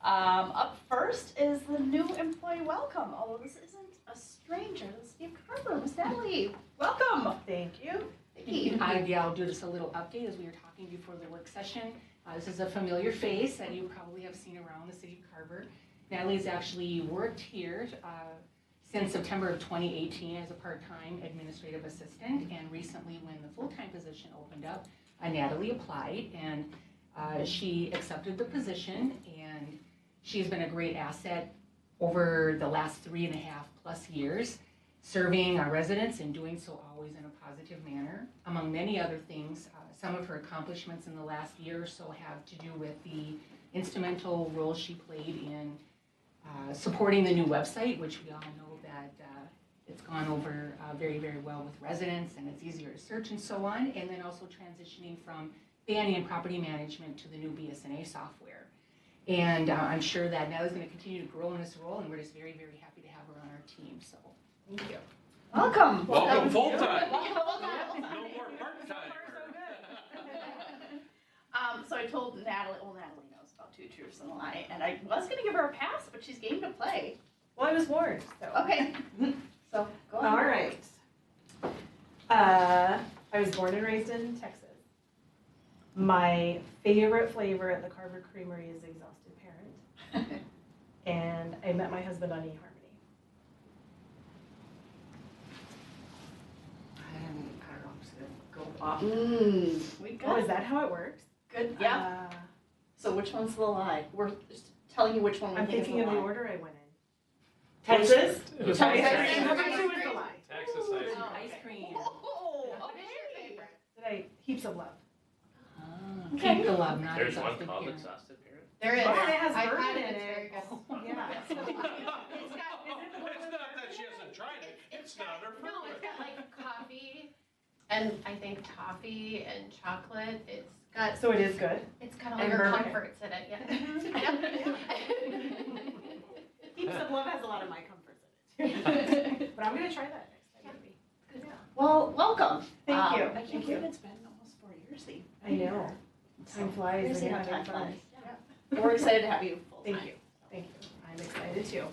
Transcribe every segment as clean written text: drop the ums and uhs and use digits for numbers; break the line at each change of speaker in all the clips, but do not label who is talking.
Up first is the new employee welcome. Although this isn't a stranger, this is Steve Carver. Miss Natalie, welcome.
Thank you.
I'll do just a little update as we were talking before the work session. This is a familiar face that you probably have seen around the city of Carver. Natalie's actually worked here since September of 2018 as a part-time administrative assistant, and recently when the full-time position opened up, Natalie applied and she accepted the position, and she's been a great asset over the last 3.5+ years, serving our residents and doing so always in a positive manner. Among many other things, some of her accomplishments in the last year or so have to do with the instrumental role she played in supporting the new website, which we all know that it's gone over very, very well with residents, and it's easier to search and so on, and then also transitioning from planning and property management to the new BSNA software. And I'm sure that Natalie's going to continue to grow in this role, and we're just very, very happy to have her on our team. So thank you.
Welcome.
Welcome full time.
No
more part time.
So I told Natalie, well, Natalie knows about Two Truths and a Lie, and I was going to give her a pass, but she's game to play.
Well, I was warned, so.
Okay. So go on.
All right. I was born and raised in Texas. My favorite flavor at the Carver Creamery is Exhausted Parent. And I met my husband on eHarmony.
I don't know, I'm just going to go off.
We
Oh,
got
is that how it works?
good. Yeah. So which one's the lie? We're just telling you which one we
I'm
think is
thinking
the
of the
lie.
order I went in. Texas?
It was
Texas.
Texas.
Texas was the lie.
Texas ice cream.
Ice cream.
Oh,
What
okay.
is your favorite? Did I heaps of love?
Okay. Keep the love, not
There's one
exhausted
called
parent.
Exhausted Parent.
There is.
Oh, it has
I've
bourbon
had
in
it. It's
it.
very good.
Yeah.
It's got,
It's not that she hasn't tried it, it's not her
no, it's
favorite.
got like coffee and I think toffee and chocolate. It's got,
So it is good.
it's kind of
And
like your
bourbon.
comforts in it,
Heaps of love has a lot of my comforts in it. But I'm going to try that next time, maybe.
yeah.
Well, welcome.
Thank you.
I can't
Thank
believe
you.
it's been almost 4 years that you've
I
been
know.
here.
Time flies.
Crazy
when
how
you're
time
having fun.
flies. Yeah. We're excited to have you full time.
Thank you. Thank you. I'm excited too.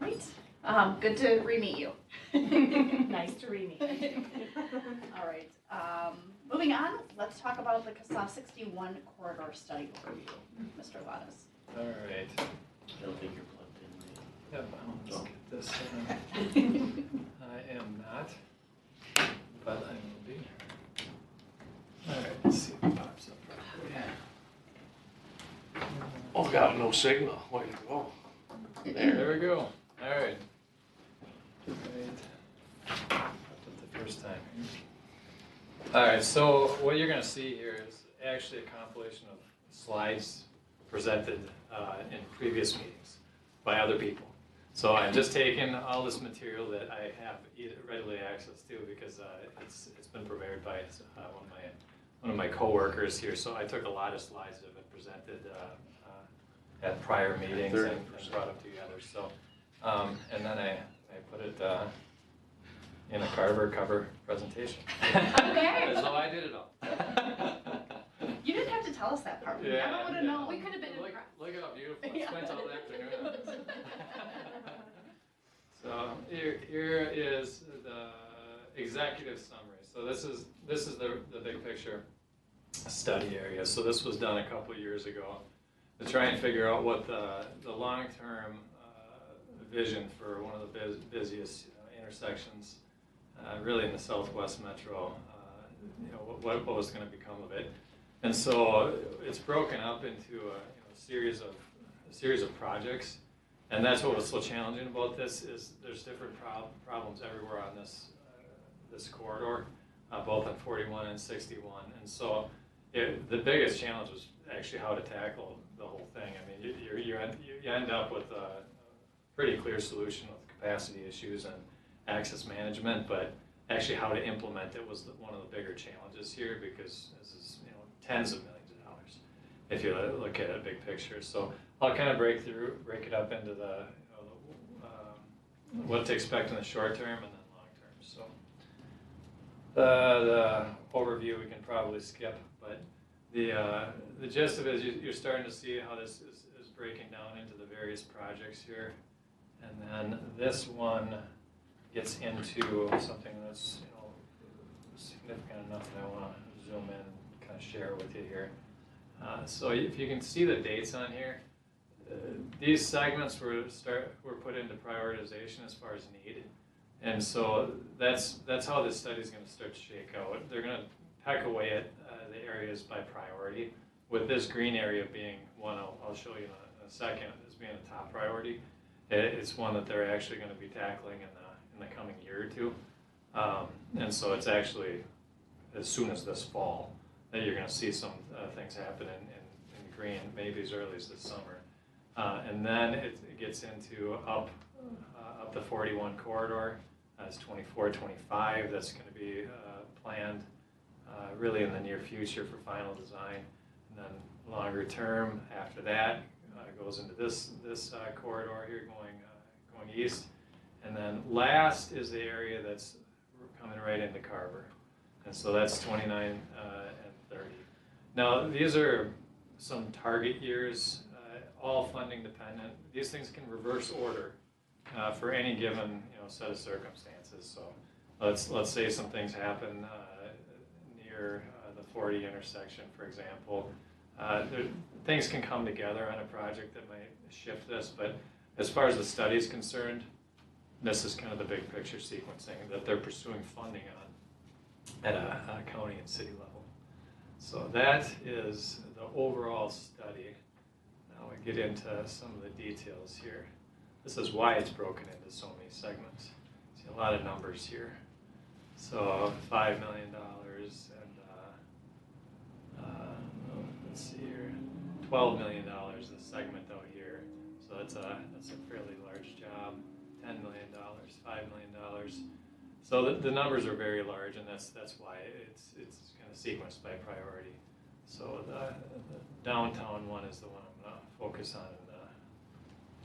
Right. Good to re-meet you.
Nice to re-meet.
All right. Moving on, let's talk about the CASA 61 corridor study overview. Mr. Lattis.
All right.
I don't think you're plugged in,
Yep, let's get this. I am not, but I will be. All right, let's see if it pops up properly.
Oh, got no signal. Way to go.
There we go. All right. Right. Popped up the first time here. All right, so what you're going to see here is actually a compilation of slides presented in previous meetings by other people. So I'm just taking all this material that I have readily access to because it's been prepared by one of my coworkers here. So I took a lot of slides that have been presented at prior meetings and brought them together. So and then I put it in a Carver cover presentation.
Okay.
So I did it all.
You didn't have to tell us that part. We
Yeah,
never would have
yeah.
known.
We could have been
Look,
impressed.
look how beautiful. I
Yeah.
spent all the afternoon on it. So here is the executive summary. So this is the big picture study area. So this was done a couple of years ago to try and figure out what the long-term vision for one of the busiest intersections really in the Southwest Metro, what was going to become of it. And so it's broken up into a series of projects, and that's what was so challenging about this is there's different problems everywhere on this corridor, both on 41 and 61. And so the biggest challenge was actually how to tackle the whole thing. I mean, you end up with a pretty clear solution with capacity issues and access management, but actually how to implement it was one of the bigger challenges here because this is tens of millions of dollars if you look at a big picture. So I'll kind of break it up into the what to expect in the short term and then long term. So the overview we can probably skip, but the gist of it is you're starting to see how this is breaking down into the various projects here. And then this one gets into something that's, significant enough that I want to zoom in and kind of share with you here. So if you can see the dates on here, these segments were put into prioritization as far as need. And so that's how this study is going to start to shake out. They're going to peck away at the areas by priority, with this green area being one I'll show you in a second as being a top priority. It's one that they're actually going to be tackling in the coming year or two. And so it's actually as soon as this fall that you're going to see some things happen in green, maybe as early as this summer. And then it gets into up the 41 corridor. It's 24, 25. That's going to be planned really in the near future for final design. And then longer term after that goes into this corridor here going east. And then last is the area that's coming right into Carver. And so that's 29 and 30. Now these are some target years, all funding dependent. These things can reverse order for any given set of circumstances. So let's say some things happen near the 40 intersection, for example. Things can come together on a project that might shift this, but as far as the study is concerned, this is kind of the big picture sequencing that they're pursuing funding on at a county and city level. So that is the overall study. Now we get into some of the details here. This is why it's broken into so many segments. See a lot of numbers here. So $5 million and let's see here, $12 million this segment out here. So that's a fairly large job. $10 million, $5 million. So the numbers are very large, and that's why it's kind of sequenced by priority. So the downtown one is the one I'm going to focus on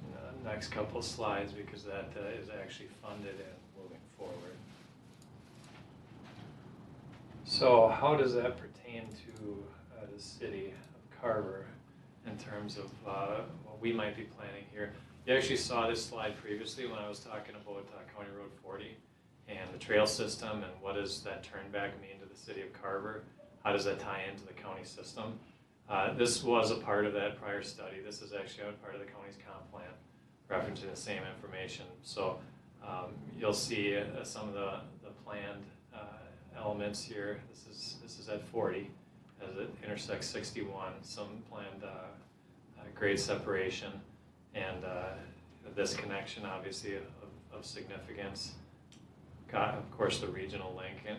in the next couple of slides, because that is actually funded and moving forward. So how does that pertain to the city of Carver in terms of what we might be planning here? You actually saw this slide previously when I was talking about County Road 40 and the trail system and what does that turnback mean to the city of Carver? How does that tie into the county system? This was a part of that prior study. This is actually a part of the county's comp plan, referencing the same information. So you'll see some of the planned elements here. This is at 40 as it intersects 61. Some planned grade separation, and this connection obviously of significance. Of course, the regional link and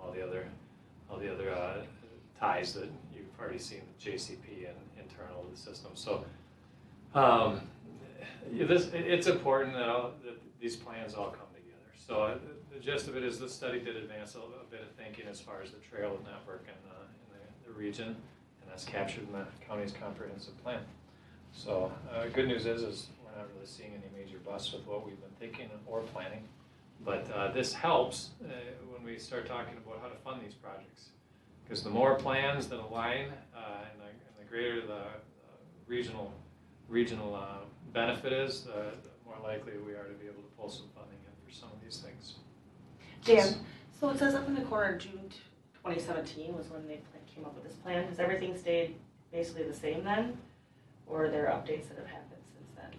all the other ties that you've already seen with JCP and internal to the system. So it's important that these plans all come together. So the gist of it is this study did advance a bit of thinking as far as the trail network in the region, and that's captured in the county's comprehensive plan. So good news is we're not really seeing any major busts with what we've been thinking or planning. But this helps when we start talking about how to fund these projects, because the more plans that align and the greater the regional benefit is, the more likely we are to be able to pull some funding in for some of these things.
Dan, so it says up in the corner, June 2017 was when they came up with this plan. Has everything stayed basically the same then? Or are there updates that have happened since then?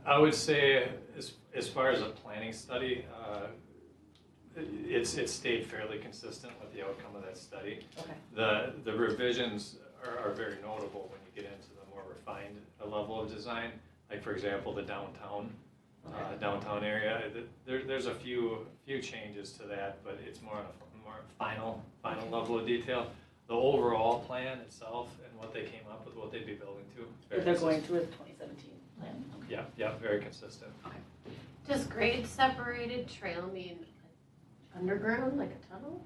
I would say, as far as a planning study, it's stayed fairly consistent with the outcome of that study.
Okay.
The revisions are very notable when you get into the more refined level of design. Like, for example, the downtown area. There's a few changes to that, but it's more final level of detail. The overall plan itself and what they came up with, what they'd be building to.
They're going through the 2017 plan. Okay.
Yeah, very consistent.
Does grade separated trail mean underground, like a tunnel?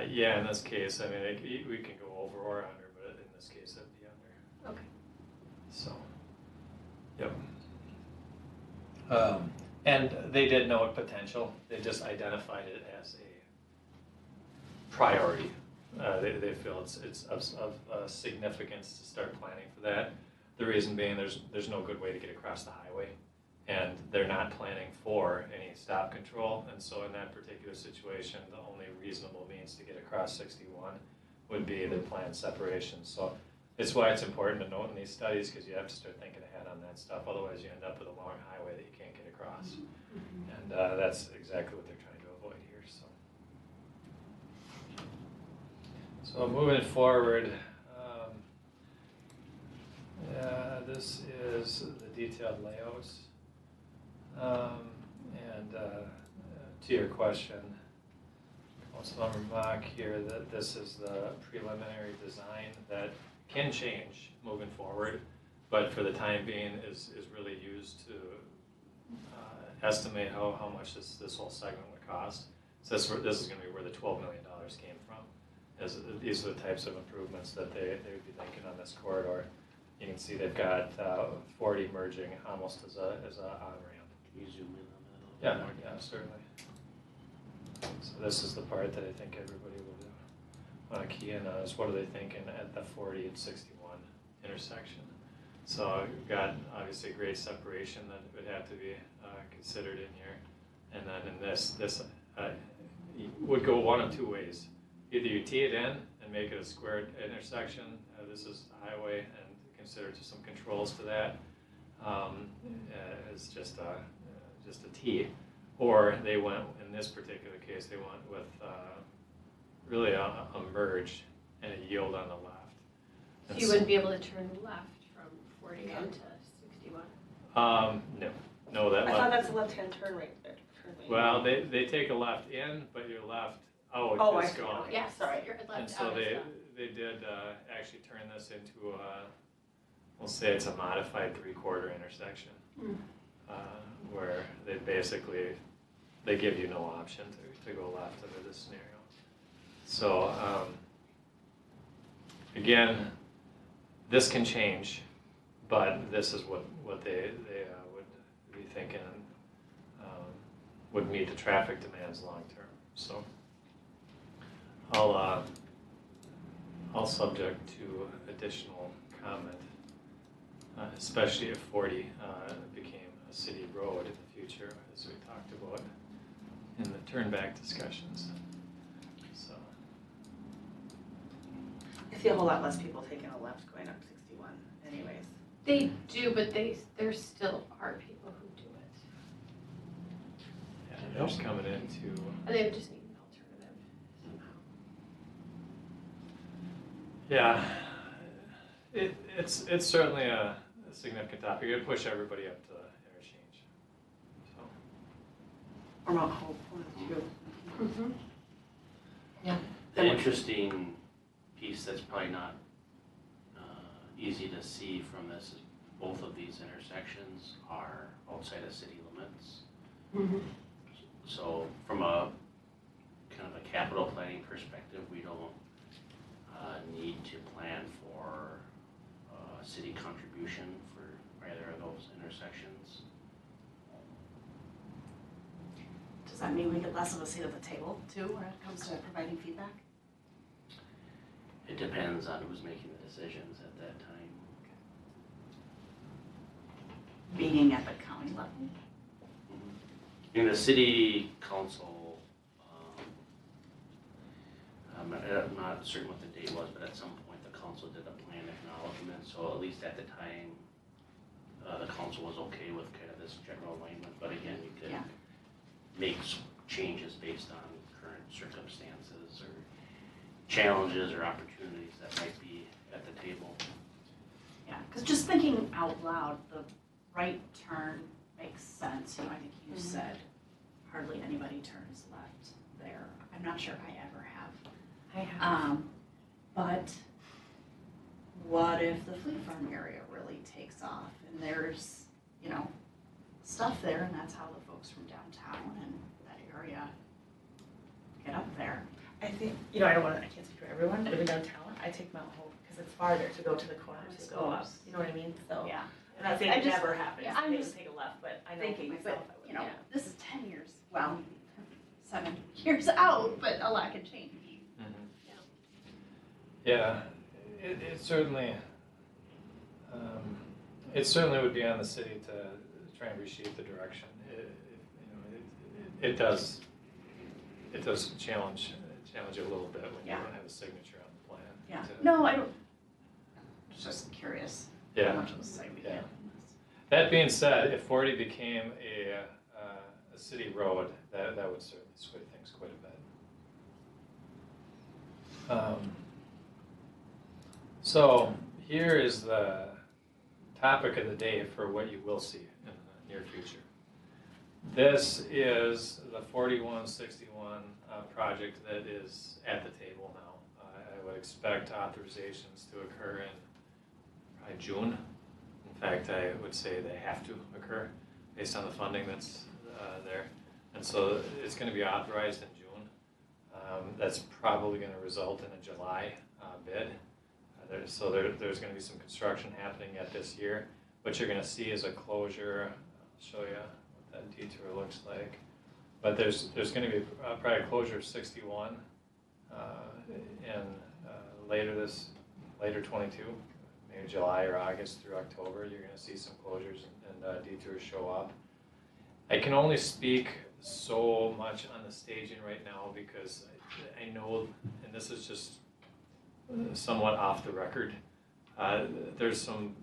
Yeah, in this case, I mean, we can go over or under, but in this case, it'd be under.
Okay.
So, yep. And they did note potential. They just identified it as a priority they feel it's of significance to start planning for that. The reason being, there's no good way to get across the highway, and they're not planning for any stop control, and so in that particular situation, the only reasonable means to get across 61 would be the planned separation. So it's why it's important to note in these studies, because you have to start thinking ahead on that stuff, otherwise you end up with a long highway that you can't get across. And that's exactly what they're trying to avoid here, so. So moving forward, this is the detailed layouts. And to your question, Councilmember Mock here, that this is the preliminary design that can change moving forward, but for the time being is really used to estimate how much this whole segment would cost. So this is going to be where the $12 million came from. These are the types of improvements that they would be thinking on this corridor. You can see they've got 40 merging almost as a on-ramp.
Can you zoom in on that a little bit?
Yeah, certainly. So this is the part that I think everybody would want to key in on, is what are they thinking at the 40 and 61 intersection. So we've got obviously grade separation that would have to be considered in here. And then in this would go one of two ways. Either you tee it in and make it a squared intersection, this is the highway, and consider just some controls to that as just a tee. Or they went, in this particular case, they went with really a merge and a yield on the left.
So you wouldn't be able to turn left from 40 onto 61?
No, that
I thought
left.
that's a left-hand turn right there. Turn lane.
Well, they take a left in, but your left out
Oh, I
is
see,
gone.
okay.
Yeah,
Sorry.
Your left
And so
out is
they did actually turn this into we'll say it's a modified 3/4 intersection, where they give you no option to go left under this scenario. So again, this can change, but this is what they would be thinking would meet the traffic demands long term. So I'll subject to additional comment, especially if 40 became a city road in the future, as we talked about in the turn-back discussions. So,
I see a whole lot less people taking a left going up 61 anyways.
They do, but there still are people who do it.
yeah, they're just coming into.
And they would just need an alternative somehow.
Yeah, it's certainly a significant topic. It'd push everybody up to interchange. So.
Or Mount Hope, one of the two.
The interesting piece that's probably not easy to see from this is both of these intersections are outside of city limits. So from a kind of a capital planning perspective, we don't need to plan for city contribution for either of those intersections.
Does that mean we get less of a seat at the table too, when it comes to providing feedback?
It depends on who's making the decisions at that time.
Meaning at the county level?
In the city council, I'm not certain what the date was, but at some point the council did a plan acknowledgement, so at least at the time, the council was okay with kind of this general alignment, but again, you could make changes based on current circumstances or challenges or opportunities that might be at the table.
Yeah, because just thinking out loud, the right turn makes sense. You know, I think you said hardly anybody turns left there. I'm not sure I ever have.
I have.
But what if the Fleet Farm area really takes off and there's, you know, stuff there, and that's how the folks from downtown and that area get up there.
I think, you know, I can't speak for everyone living downtown. I take Mount Hope because it's farther to go to the corner to go up. You know what I mean? So
Yeah.
I'm not saying
I
it
just-
never happens.
yeah, I'm
They
just
take a left, but I know
Thinking,
myself,
but,
I would.
you know,
yeah.
this is 10 years, well, 7 years out, but a lot can change.
Yeah, it certainly, it certainly would be on the city to try and reshape the direction. It does challenge it a little bit when you
Yeah.
don't have a signature on the plan.
Yeah,
to-
no, I don't, just curious.
Yeah.
How much of a say we
Yeah.
get.
That being said, if 40 became a city road, that would certainly sway things quite a bit. So here is the topic of the day for what you will see in the near future. This is the 4161 project that is at the table now. I would expect authorizations to occur in probably June. In fact, I would say they have to occur based on the funding that's there. And so it's going to be authorized in June. That's probably going to result in a July bid. There's going to be some construction happening yet this year. What you're going to see is a closure. I'll show you what that detour looks like. But there's going to be probably a closure of 61 in later 22. Maybe July or August through October, you're going to see some closures and detours show up. I can only speak so much on the staging right now because I know, and this is just somewhat off the record, there's some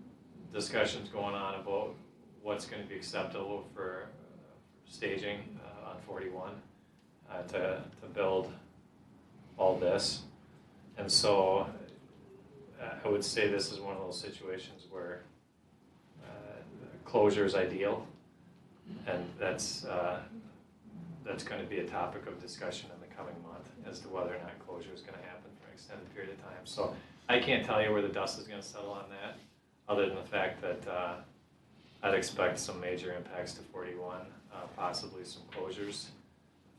discussions going on about what's going to be acceptable for staging on 41 to build all this. And so I would say this is one of those situations where closure is ideal, and that's going to be a topic of discussion in the coming month as to whether or not closure is going to happen for an extended period of time. So I can't tell you where the dust is going to settle on that, other than the fact that I'd expect some major impacts to 41, possibly some closures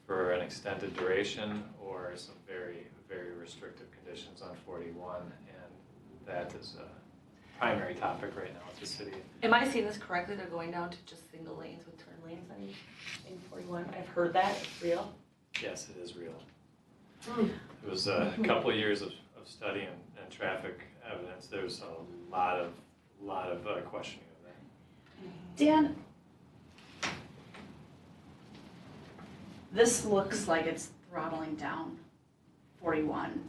for an extended duration, or some very, very restrictive conditions on 41, and that is a primary topic right now at the city.
Am I seeing this correctly? They're going down to just single lanes with turn lanes in 41? I've heard that, it's real.
Yes, it is real. It was a couple of years of study and traffic evidence. There's a lot of questioning of that.
Dan, this looks like it's throttling down 41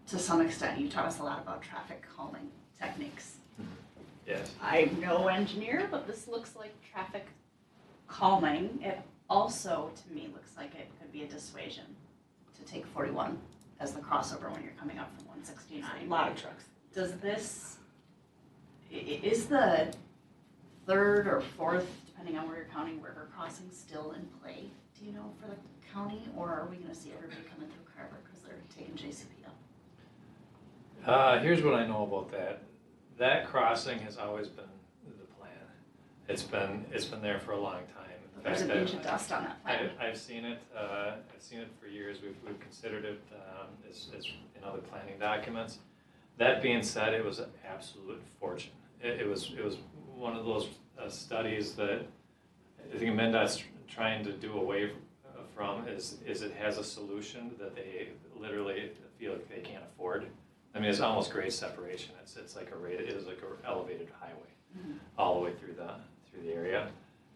to some extent. You taught us a lot about traffic calming techniques.
Yes.
I'm no engineer, but this looks like traffic calming. It also, to me, looks like it could be a dissuasion to take 41 as the crossover when you're coming up from 169.
A lot of trucks.
Does this, is the third or fourth, depending on where you're counting, river crossing still in play, do you know, for the county? Or are we gonna see everybody coming through Carver because they're taking JCP up?
Here's what I know about that. That crossing has always been the plan. It's been there for a long time. In
There's
fact,
an inch of dust on that plan.
I've seen it. I've seen it for years. We've considered it as in other planning documents. That being said, it was an absolute fortune. It was one of those studies that I think MnDOT's trying to do away from is it has a solution that they literally feel like they can't afford. I mean, it's almost grade separation. It's like it is like an elevated highway all the way through the area.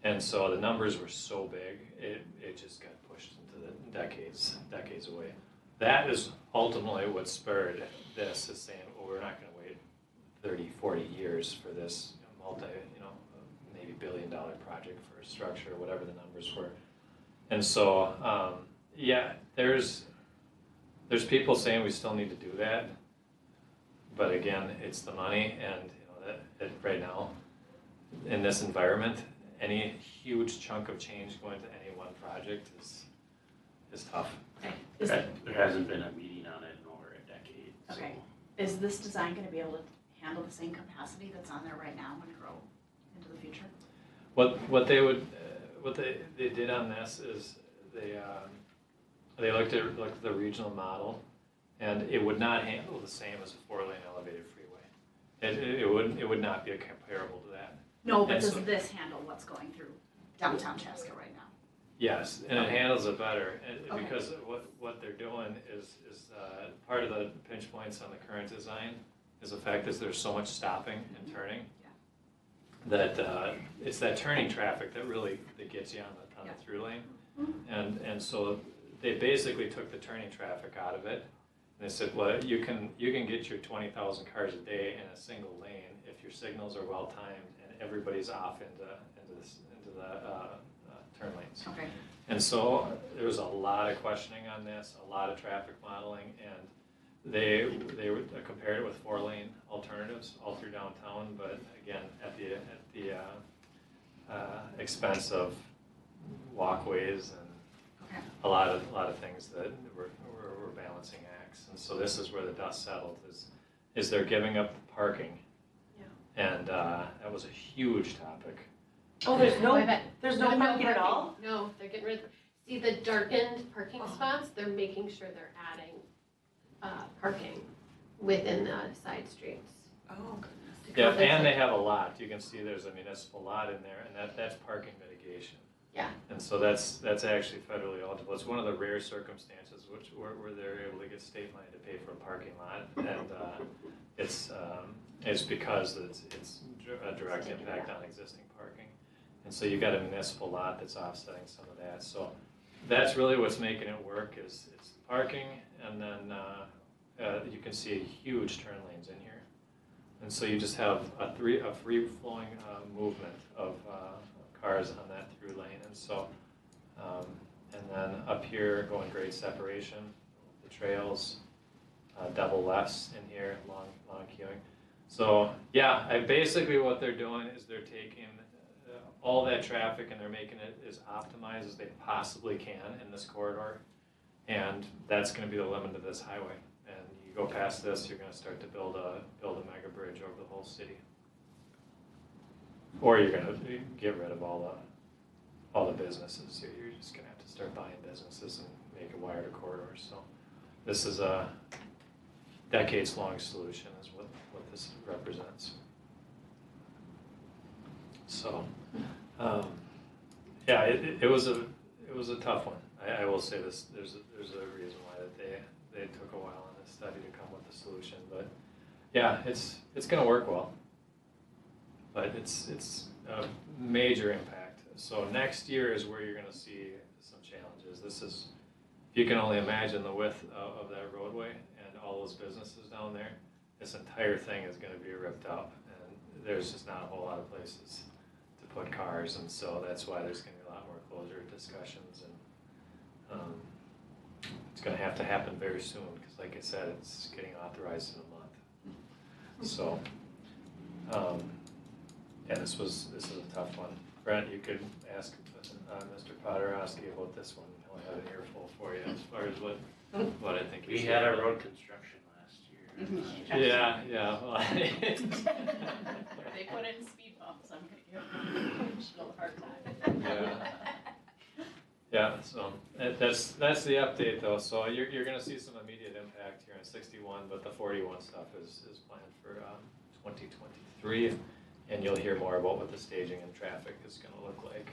And so the numbers were so big, it just got pushed into the decades away. That is ultimately what spurred this, is saying, well, we're not going to wait 30, 40 years for this maybe billion-dollar project for a structure, or whatever the numbers were. And so, there's people saying we still need to do that, but again, it's the money, and that right now, in this environment, any huge chunk of change going to any one project is tough.
There hasn't been a meeting on it in over a decade. So.
Okay. Is this design gonna be able to handle the same capacity that's on there right now and grow into the future?
What they did on this is they looked at the regional model, and it would not handle the same as a 4-lane elevated freeway. It would not be comparable to that.
No, but
And
does
so-
this handle what's going through downtown Chaska right now?
Yes, and it handles it better,
Okay.
because what they're doing is part of the pinch points on the current design is the fact that there's so much stopping and turning. That it's that turning traffic that really, that gets you on the through lane. And so they basically took the turning traffic out of it. And they said, well, you can get your 20,000 cars a day in a single lane if your signals are well timed and everybody's off into the turn lanes.
Okay.
And so there was a lot of questioning on this, a lot of traffic modeling, and they compared it with 4-lane alternatives all through downtown, but again, at the expense of walkways and
Okay.
a lot of things that were balancing acts. And so this is where the dust settled, is they're giving up parking.
Yeah.
And that was a huge topic.
Oh, there's no
No
parking at all?
No, they're getting rid of, see the darkened parking spots, they're making sure they're adding, parking within the side streets.
Oh, goodness.
to
Yeah,
compensate.
and they have a lot. You can see there's a municipal lot in there, and that's parking mitigation.
Yeah.
And so that's actually federally eligible. It's one of the rare circumstances where they're able to get state money to pay for a parking lot, and it's because it's a direct impact on existing parking. And so you've got a municipal lot that's offsetting some of that. So that's really what's making it work, is it's parking, and then you can see huge turn lanes in here. And so you just have a free-flowing movement of cars on that through lane. And so, and then up here, going grade separation, the trails, double lefts in here, long queuing. So yeah, basically what they're doing is they're taking all that traffic and they're making it as optimized as they possibly can in this corridor. And that's going to be the limit of this highway. And you go past this, you're going to start to build a mega bridge over the whole city. Or you're going to get rid of all the businesses. You're just going to have to start buying businesses and make a wider corridor. So this is a decades-long solution, is what this represents. So, yeah, it was a tough one. I will say this. There's a reason why that they took a while on this study to come with the solution. But yeah, it's going to work well. But it's a major impact. So next year is where you're going to see some challenges. This is, if you can only imagine the width of that roadway and all those businesses down there, this entire thing is going to be ripped up, and there's just not a whole lot of places to put cars, and so that's why there's going to be a lot more closure discussions, and it's going to have to happen very soon, because like I said, it's getting authorized in a month. So, yeah, this is a tough one. Brent, you could ask Mr. Podorowski about this one. He'll have an earful for you as far as what I think.
We had our road construction last year.
Yeah. Well,
They put in speed bumps, I'm gonna give them a hard time.
Yeah, so that's the update though. So you're gonna see some immediate impact here on 61, but the 41 stuff is planned for 2023, and you'll hear more about what the staging and traffic is gonna look like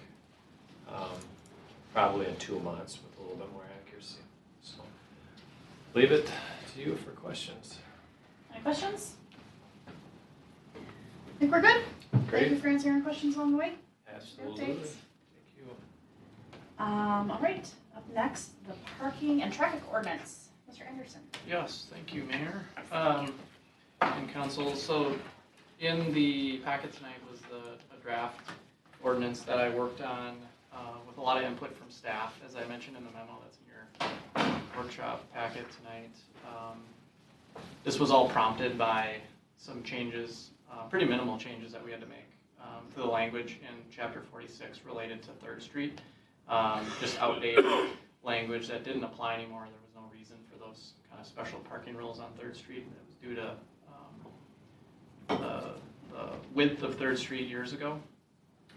probably in 2 months with a little bit more accuracy. So leave it to you for questions.
Any questions? I think we're good. Thank you for answering our questions along the way.
Absolutely.
Updates.
Thank you.
All right, up next, the parking and traffic ordinance. Mr. Anderson.
Yes, thank you, Mayor, and council. So in the packet tonight was a draft ordinance that I worked on with a lot of input from staff, as I mentioned in the memo that's in your workshop packet tonight. This was all prompted by some changes, pretty minimal changes that we had to make to the language in Chapter 46 related to 3rd Street. Just outdated language that didn't apply anymore. There was no reason for those kind of special parking rules on 3rd Street. That was due to the width of 3rd Street years ago.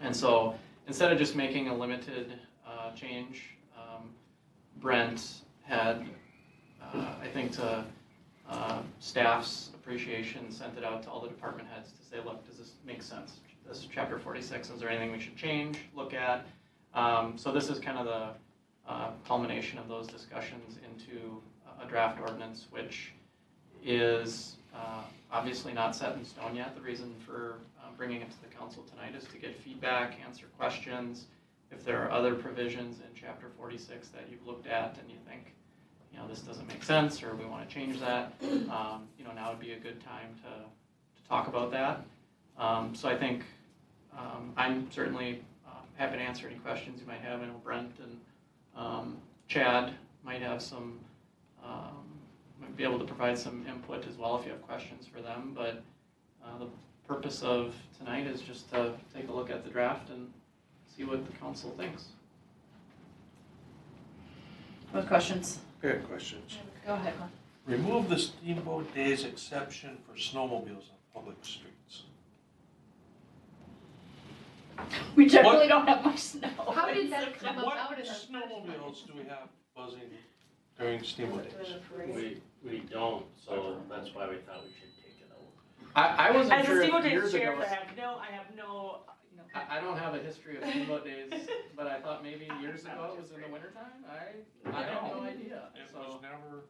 And so instead of just making a limited change, Brent had, I think to staff's appreciation, sent it out to all the department heads to say, look, does this make sense? This Chapter 46, is there anything we should change, look at? So this is kind of the culmination of those discussions into a draft ordinance, which is obviously not set in stone yet. The reason for bringing it to the council tonight is to get feedback, answer questions. If there are other provisions in chapter 46 that you've looked at and you think, you know, this doesn't make sense or we want to change that, you know, now would be a good time to talk about that. So I think I'm certainly happy to answer any questions you might have. I know Brent and Chad might have some, might be able to provide some input as well if you have questions for them. But the purpose of tonight is just to take a look at the draft and see what the council thinks.
What questions?
Good questions.
Go ahead, Glenn.
Remove the steamboat days exception for snowmobiles on public streets.
We generally don't have much snow.
How did that come
What
about in the first place?
snowmobiles do we have buzzing during steamboat days?
We don't, so that's why we thought we should take it out.
I wasn't
As a
sure
steamboat
if
days
years
chair,
ago.
I have no, you know.
I don't have a history of steamboat days, but I thought maybe years ago it was in the wintertime. I have no idea.
It
So
was never.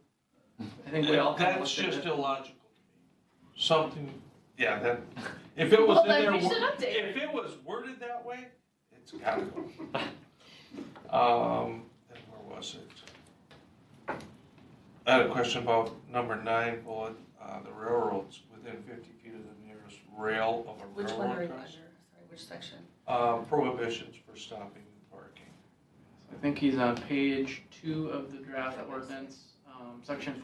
I think we all kind of
That's
looked at
just
it.
illogical to me. Something, yeah, that, if it was
Well,
in
then
there,
we should update it.
if it was worded that way, it's gotta go. Then where was it? I had a question about number 9 bullet, the railroads within 50 feet of the nearest rail of a
Which one are
railroad
you under?
crossing.
Sorry, which section?
Prohibitions for stopping and parking.
I think he's on page 2 of the draft ordinance, section 4651-9.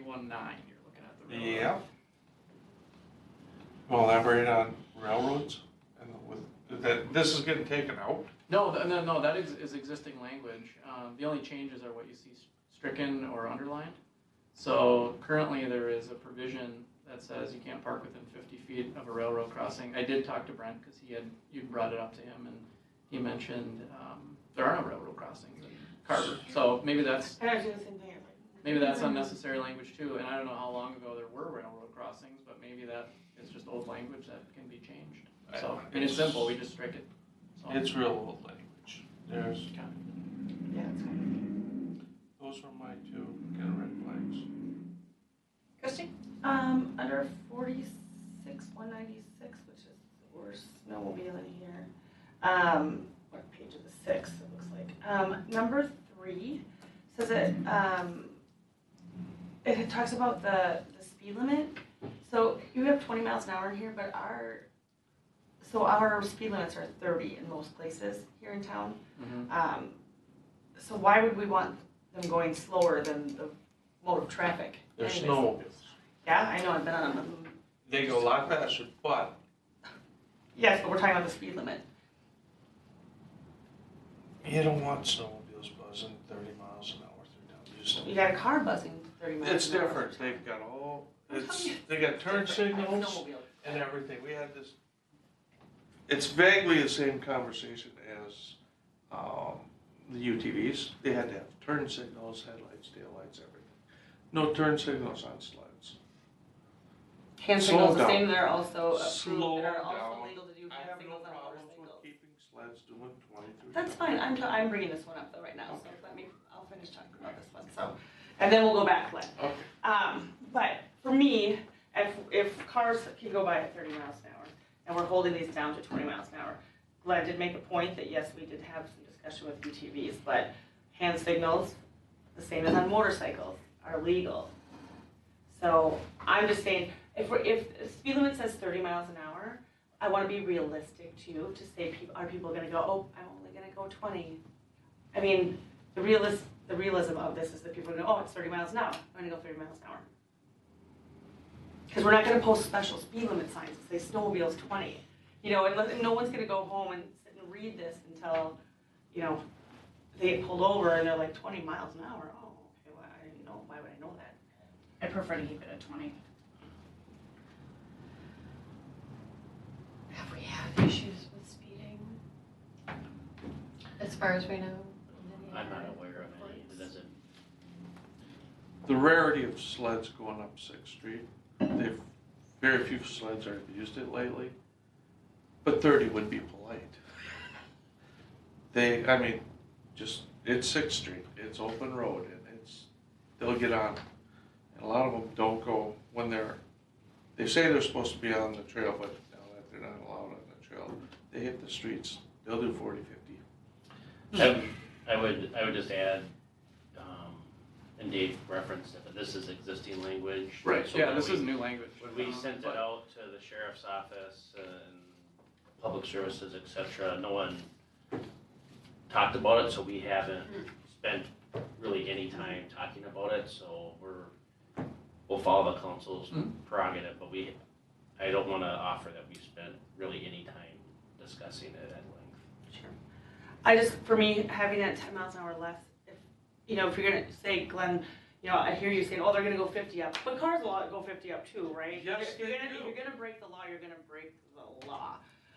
You're looking at the railroad.
Yeah. Well, elaborate on railroads and with, that, this is getting taken out?
No, that is existing language. The only changes are what you see stricken or underlined. So currently there is a provision that says you can't park within 50 feet of a railroad crossing. I did talk to Brent because you brought it up to him and he mentioned there are no railroad crossings in Carver. So maybe that's
And I was doing the same thing. I was like,
Maybe that's unnecessary language too, and I don't know how long ago there were railroad crossings, but maybe that is just old language that can be changed. So, and it's simple, we just strike it. So,
It's real old language. There's,
yeah, it's fine.
those are my 2 kind of red flags.
Christie?
Under 46-196, which is, we're snowmobiling here. What page of the 6, it looks like. Number 3 says that, it talks about the speed limit. So you have 20 miles an hour in here, but our speed limits are 30 in most places here in town.
Mhm.
So why would we want them going slower than the mode of traffic?
They're
anyways?
snowmobiles.
Yeah, I know, I've been on them.
They go a lot faster, but
Yes, but we're talking about the speed limit.
you don't want snowmobiles buzzing 30 miles an hour through town. You just,
You got a car buzzing 30 miles
it's
an hour.
different. They've got all,
I'm
it's,
telling you,
they got turn
different. I have
signals
snowmobile.
and everything. We had this, it's vaguely the same conversation as the UTVs. They had to have turn signals, headlights, taillights, everything. No turn signals on sleds.
Hand
Slow
signals the
down.
same, they're also
Slow
approved, they're also
down.
legal to do
I
hand
have no
signals on
problems with
motorcycles.
keeping sleds doing 20 through.
That's fine, I'm bringing this one up though right now, so I'll finish talking about this one, so. And then we'll go back, Glenn.
Okay.
But for me, if cars can go by at 30 miles an hour, and we're holding these down to 20 miles an hour, Glenn did make a point that yes, we did have some discussion with UTVs, but hand signals, the same as on motorcycles, are legal. So I'm just saying, if the speed limit says 30 miles an hour, I want to be realistic too, to say, are people going to go, oh, I'm only going to go 20? I mean, the realism of this is that people are going to go, oh, it's 30 miles an hour, I'm going to go 30 miles an hour. Because we're not going to post special speed limit signs that say snowmobiles 20. You know, and no one's going to go home and sit and read this until, you know, they get pulled over and they're like 20 miles an hour. Oh, okay, well, I didn't know, why would I know that?
I prefer to keep it at 20.
Have we had issues with speeding? As far as we know?
I'm not aware of any, does it?
The rarity of sleds going up 6th Street, they've, very few sleds have used it lately, but 30 would be polite. I mean, it's 6th Street, it's open road, and they'll get on. And a lot of them don't go when they say they're supposed to be on the trail, but now that they're not allowed on the trail, they hit the streets, they'll do 40, 50.
I would just add, and Dave referenced it, but this is existing language.
Right.
So
Yeah,
when
this
we-
is new language.
When we sent it out to the sheriff's office and public services, et cetera, no one talked about it, so we haven't spent really any time talking about it, so we'll follow the council's prerogative, but I don't wanna offer that we spent really any time discussing it at length.
Sure. I just, for me, having it 10 miles an hour less, if you're gonna say, Glenn, I hear you saying, oh, they're gonna go 50 up, but cars will go 50 up too, right?
Yes,
If you're
they
gonna-
do.
If you're gonna break the law, you're gonna break the law.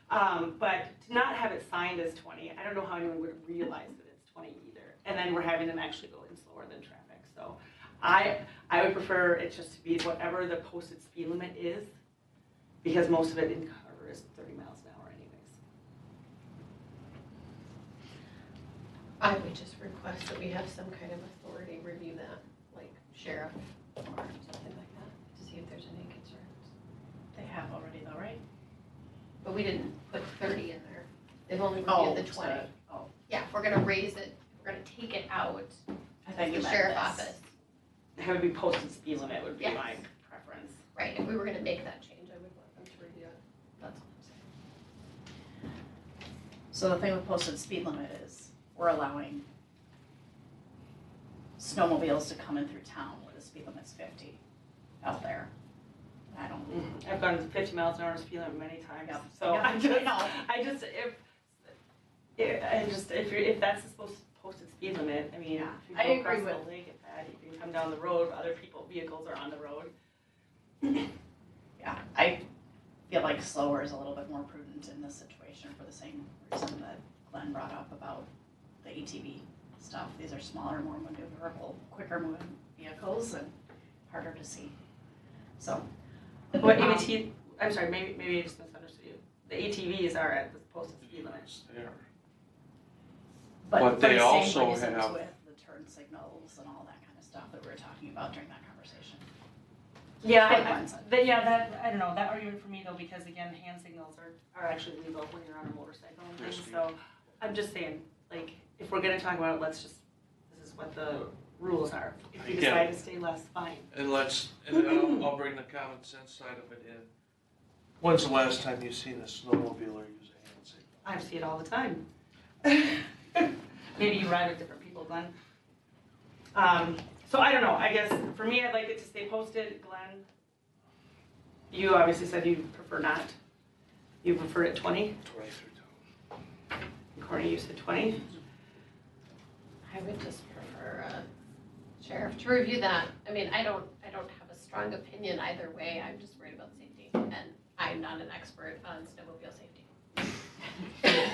But to not have it signed as 20, I don't know how anyone would realize that it's 20 either. And then we're having them actually go in slower than traffic, so I would prefer it just to be whatever the posted speed limit is, because most of it in Carver is 30 miles an hour anyways.
I would just request that we have some kind of authority review that, like sheriff or something like that, to see if there's any concerns.
They have already though, right?
But we didn't put 30 in there. They've only
Oh,
reviewed the 20.
oh,
Yeah, if we're gonna raise it, we're gonna take it out,
I thought you
the
meant
sheriff
this.
office.
Have it be posted speed limit would be
Yes.
my preference.
Right, if we were gonna make that change, I would want them to review it. That's all I'm saying.
So the thing with posted speed limit is, we're allowing snowmobiles to come in through town where the speed limit's 50 out there. I don't,
I've gone 50 miles an hour speed limit many times,
Yep.
so
Yeah, I know.
if that's the posted speed limit, I mean,
Yeah,
if you
I
go
agree
across the
with-
lake at that, you can come down the road, other vehicles are on the road.
yeah, I feel like slower is a little bit more prudent in this situation for the same reason that Glenn brought up about the ATV stuff. These are smaller, more maneuverable, quicker moving vehicles and harder to see. So,
What I'm sorry, maybe I just misunderstood you. The ATVs are at the posted speed limit.
It's there.
but
But
for
they
the
also
same reasons
have-
with the turn signals and all that kind of stuff that we were talking about during that conversation.
Yeah,
What Glenn said.
I don't know, that argument for me though, because again, hand signals are actually legal when you're on a motorcycle and things, so I'm just saying, like, if we're gonna talk about it, this is what the rules are. If you
Again.
decide to stay less, fine.
And I'll bring the common sense side of it in. When's the last time you've seen a snowmobiler use a hand signal?
I see it all the time. Maybe you ride with different people, Glenn. So I don't know, I guess, for me, I'd like it to stay posted. Glenn, you obviously said you prefer not. You prefer it 20?
20 through town.
Courtney, you said 20?
I would just prefer sheriff to review that. I mean, I don't have a strong opinion either way. I'm just worried about safety, and I'm not an expert on snowmobile safety.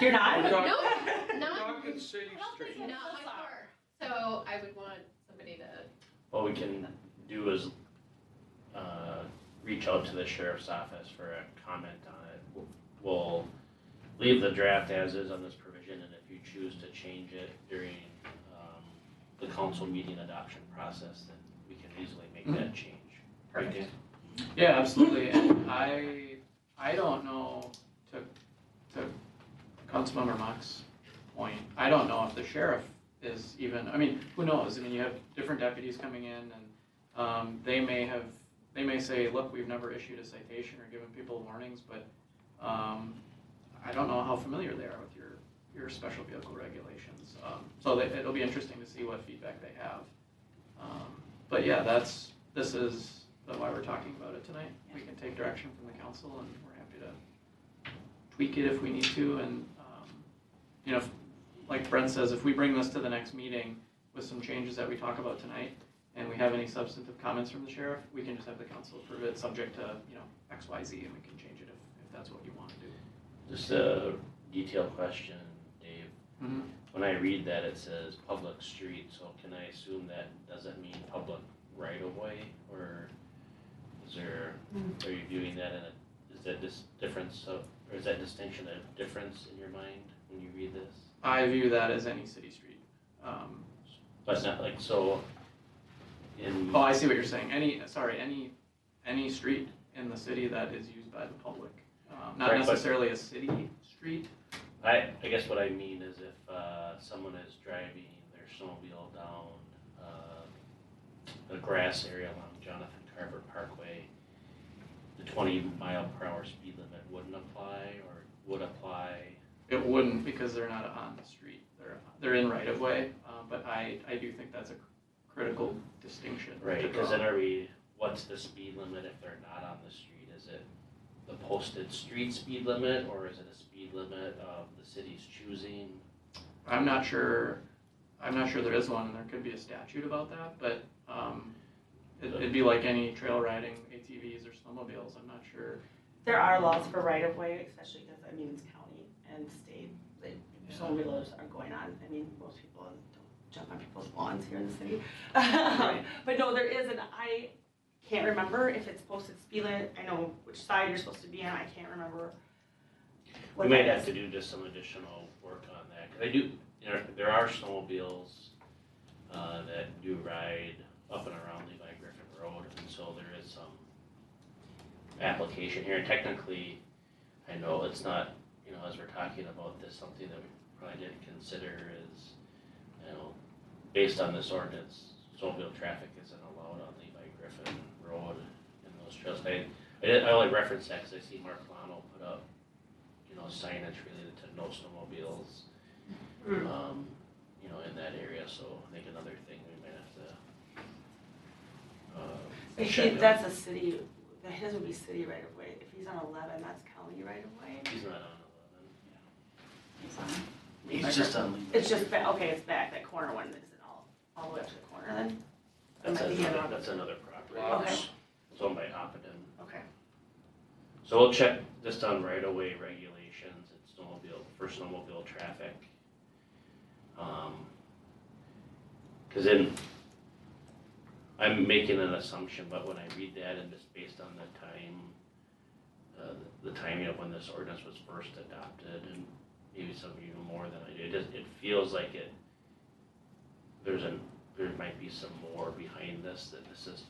You're not?
We're talking-
No, not
Talking city street.
not my car. So I would want somebody to.
What we can do is, reach out to the sheriff's office for a comment on it. We'll leave the draft as is on this provision, and if you choose to change it during, the council meeting adoption process, then we can easily make that change. Right,
Perfect.
Dan?
Yeah, absolutely, and I don't know, to Councilmember Mock's point, I don't know if the sheriff is even, I mean, who knows? I mean, you have different deputies coming in and they may say, look, we've never issued a citation or given people warnings, but I don't know how familiar they are with your special vehicle regulations. So it'll be interesting to see what feedback they have. But yeah, this is why we're talking about it tonight. We can take direction from the council and we're happy to tweak it if we need to. And, like Brent says, if we bring this to the next meeting with some changes that we talk about tonight and we have any substantive comments from the sheriff, we can just have the council approve it subject to, X, Y, Z, and we can change it if that's what you want to do.
Just a detailed question, Dave.
Mm-hmm.
When I read that, it says public street, so can I assume that doesn't mean public right of way? Or are you viewing that is that this difference of Or is that distinction a difference in your mind when you read this?
I view that as any city street.
But not like, so in.
Oh, I see what you're saying. Any street in the city that is used by the public. Not
Right, but-
necessarily a city street.
I guess what I mean is if someone is driving their snowmobile down the grass area along Jonathan Carver Parkway, the 20-mile-per-hour speed limit wouldn't apply or would apply?
It wouldn't because they're not on the street. They're in right of way. But I do think that's a critical distinction.
Right,
to
because
draw.
then what's the speed limit if they're not on the street? Is it the posted street speed limit or is it a speed limit of the city's choosing?
I'm not sure there is one, and there could be a statute about that, but it'd be like any trail riding ATVs or snowmobiles. I'm not sure.
There are laws for right of way, especially because, I mean, it's county and state, snowmobilers are going on. I mean, most people don't jump on people's lawns here in the city. But no, there is, and I can't remember if it's posted speed limit. I know which side you're supposed to be on, I can't remember.
We might have to do just some additional work on that, because I do, there are snowmobiles that do ride up and around Levi Griffin Road, and so there is some application here. And technically, I know it's not, as we're talking about this, something that we probably didn't consider is, based on this ordinance, snowmobile traffic isn't allowed on Levi Griffin Road in those trails. I only reference that because I see Mark Lano put up, signage related to no snowmobiles, in that area. So I think another thing we might have to. Check
That's a city, his would be city right of way. If he's on 11, that's county right of way.
He's not on
It's on.
11. He's just on Levi.
It's just back, okay, it's back, that corner one isn't all the way up to the corner then?
That's another property.
Okay.
It's owned by Hoppeton.
Okay.
So we'll check just on right-of-way regulations and for snowmobile traffic. Cause then, I'm making an assumption, but when I read that and just based on the timing of when this ordinance was first adopted, and maybe some even more than I did, it feels like there might be some more behind this, that this is,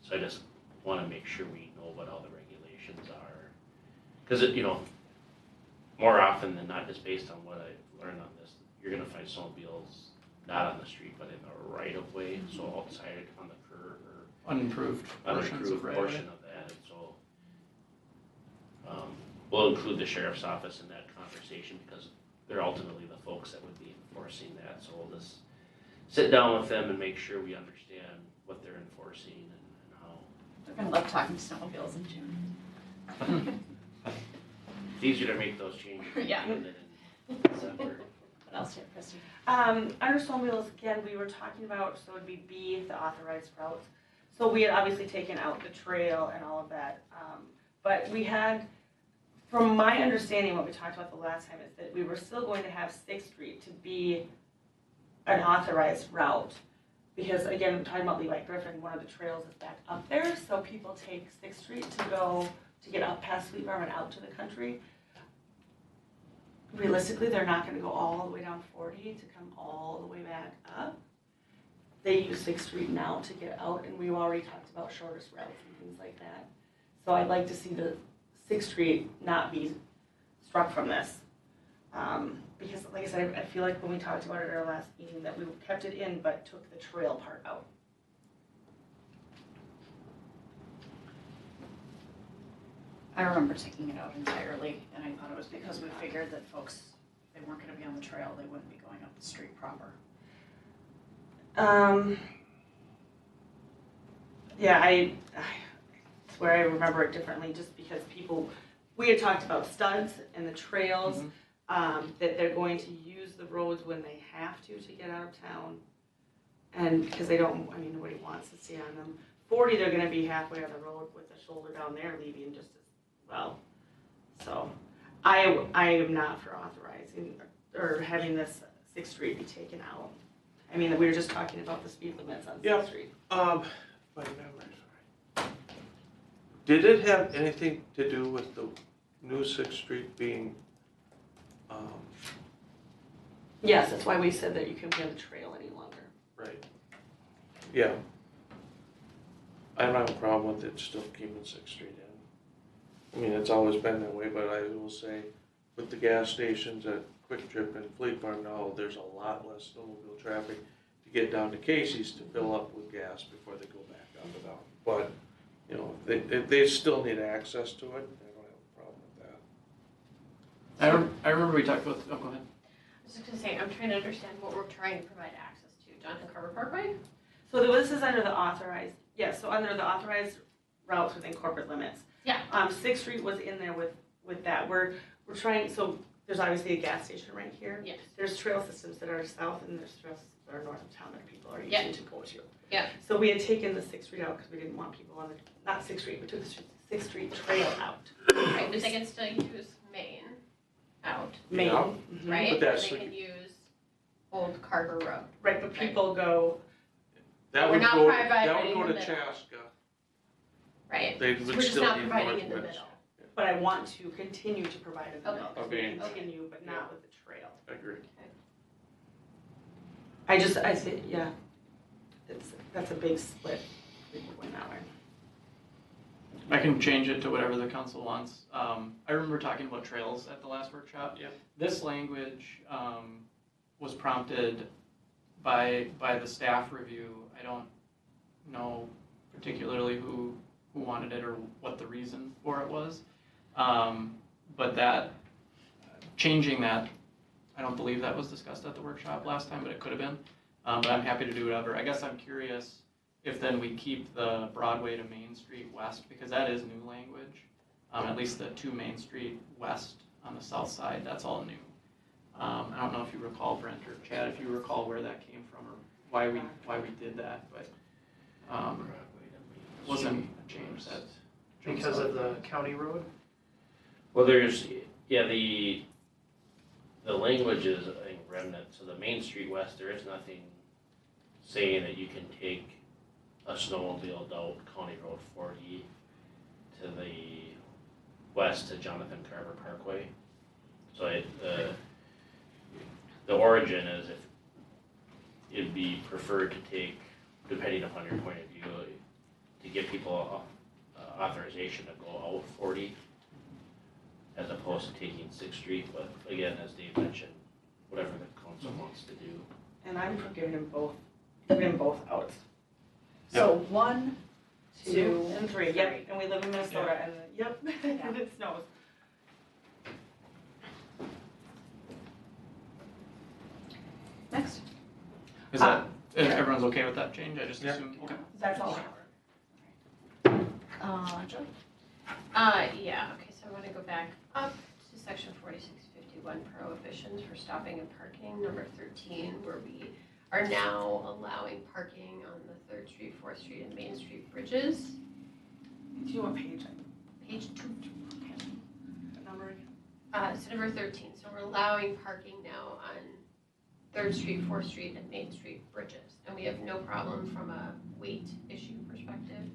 so I just wanna make sure we know what all the regulations are. Cause more often than not, just based on what I've learned on this, you're gonna find snowmobiles not on the street, but in the right of way, so outside on the curb or
Unimproved portions of right of way.
portion of that, and so we'll include the sheriff's office in that conversation because they're ultimately the folks that would be enforcing that, so we'll just sit down with them and make sure we understand what they're enforcing and how.
They're gonna love talking to snowmobiles in June.
It's easier to make those changes in
Yeah.
June than in December.
What else here, Christie?
Under snowmobiles, again, we were talking about, so it would be B, the authorized routes. So we had obviously taken out the trail and all of that, but we had, from my understanding, what we talked about the last time is that we were still going to have 6th Street to be an authorized route. Because again, we're talking about Levi Griffin, one of the trails is back up there, so people take 6th Street to get up past Sweet Farm and out to the country. Realistically, they're not gonna go all the way down 40 to come all the way back up. They use 6th Street now to get out, and we've already talked about shortest routes and things like that. So I'd like to see the 6th Street not be struck from this. Because like I said, I feel like when we talked about it at our last meeting, that we kept it in, but took the trail part out.
I remember taking it out entirely, and I thought it was because we figured that folks, if they weren't gonna be on the trail, they wouldn't be going up the street proper.
Yeah, I swear I remember it differently, just because we had talked about studs and the trails, that they're going to use the roads when they have to get out of town. And because nobody wants to stay on them. 40, they're gonna be halfway on the road with the shoulder down there leaving just as well. So I am not for authorizing or having this 6th Street be taken out. I mean, we were just talking about the speed limits on 6th Street.
My memory, sorry. Did it have anything to do with the New Sixth Street being,
Yes, that's why we said that you can't be on the trail any longer.
right, yeah. I don't have a problem with it still keeping Sixth Street in. I mean, it's always been that way, but I will say, with the gas stations at Quick Trip and Fleet Farm now, there's a lot less snowmobile traffic to get down to Casey's to fill up with gas before they go back up and down. But, you know, they still need access to it, I don't have a problem with that.
I remember we talked about, oh, go ahead.
I was just gonna say, I'm trying to understand what we're trying to provide access to. Jonathan Carver Parkway?
So this is under the authorized, yes, so under the authorized routes within corporate limits.
Yeah.
Sixth Street was in there with that. We're trying, so there's obviously a gas station right here.
Yes.
There's trail systems that are south and there's trail systems that are north of town that people are
Yeah.
using to go to.
Yeah.
So we had taken the Sixth Street out because we didn't want people on the, not Sixth Street, we took the Sixth Street Trail out.
Right, but they can still use Main out,
Main.
Yeah.
Mhm.
right?
But
Or
that's
they
the-
can use Old Carver Road.
Right, but people go,
That
We're
would
not
go,
providing
that would
in
go
the
to
middle.
Chaska,
Right,
they
so
would
we're just
still
not
need
providing in the
Northwoods.
middle.
but I want to continue to provide in the
Okay.
middle. 'cause
Okay.
we continue, but not with the trail.
I agree.
I say, yeah, that's a big split, going that way.
I can change it to whatever the council wants. I remember talking about trails at the last workshop.
Yep.
This language was prompted by the staff review. I don't know particularly who wanted it or what the reason for it was. But that, changing that, I don't believe that was discussed at the workshop last time, but it could have been. But I'm happy to do whatever. I guess I'm curious if then we keep the Broadway to Main Street West, because that is new language. At least the to Main Street West on the south side, that's all new. I don't know if you recall, Brent or Chad, if you recall where that came from or why we did that, but it wasn't a change that. jumps
Because
out.
of the county road?
Well, there's, yeah, the language is, I think, remnant, so the Main Street West, there is nothing saying that you can take a snowmobile down County Road 40 to the west to Jonathan Carver Parkway. So the origin is if it'd be preferred to take, depending upon your point of view, to give people authorization to go out 40 as opposed to taking 6th Street, but again, as Dave mentioned, whatever the council wants to do.
And I'm for giving them both out.
So 1, 2,
And 3, yep, and we live in Minnesota, and, yep, and it snows.
next.
Is that, everyone's okay with that change? I just
Yeah.
assume, okay.
That's all.
Joe?
Yeah, okay, so I wanna go back up to section 4651, prohibitions for stopping and parking, number 13, where we are now allowing parking on the 3rd Street, 4th Street, and Main Street bridges.
Do you want page?
Page 2.
What number again?
So number 13, so we're allowing parking now on 3rd Street, 4th Street, and Main Street bridges. And we have no problem from a weight issue perspective.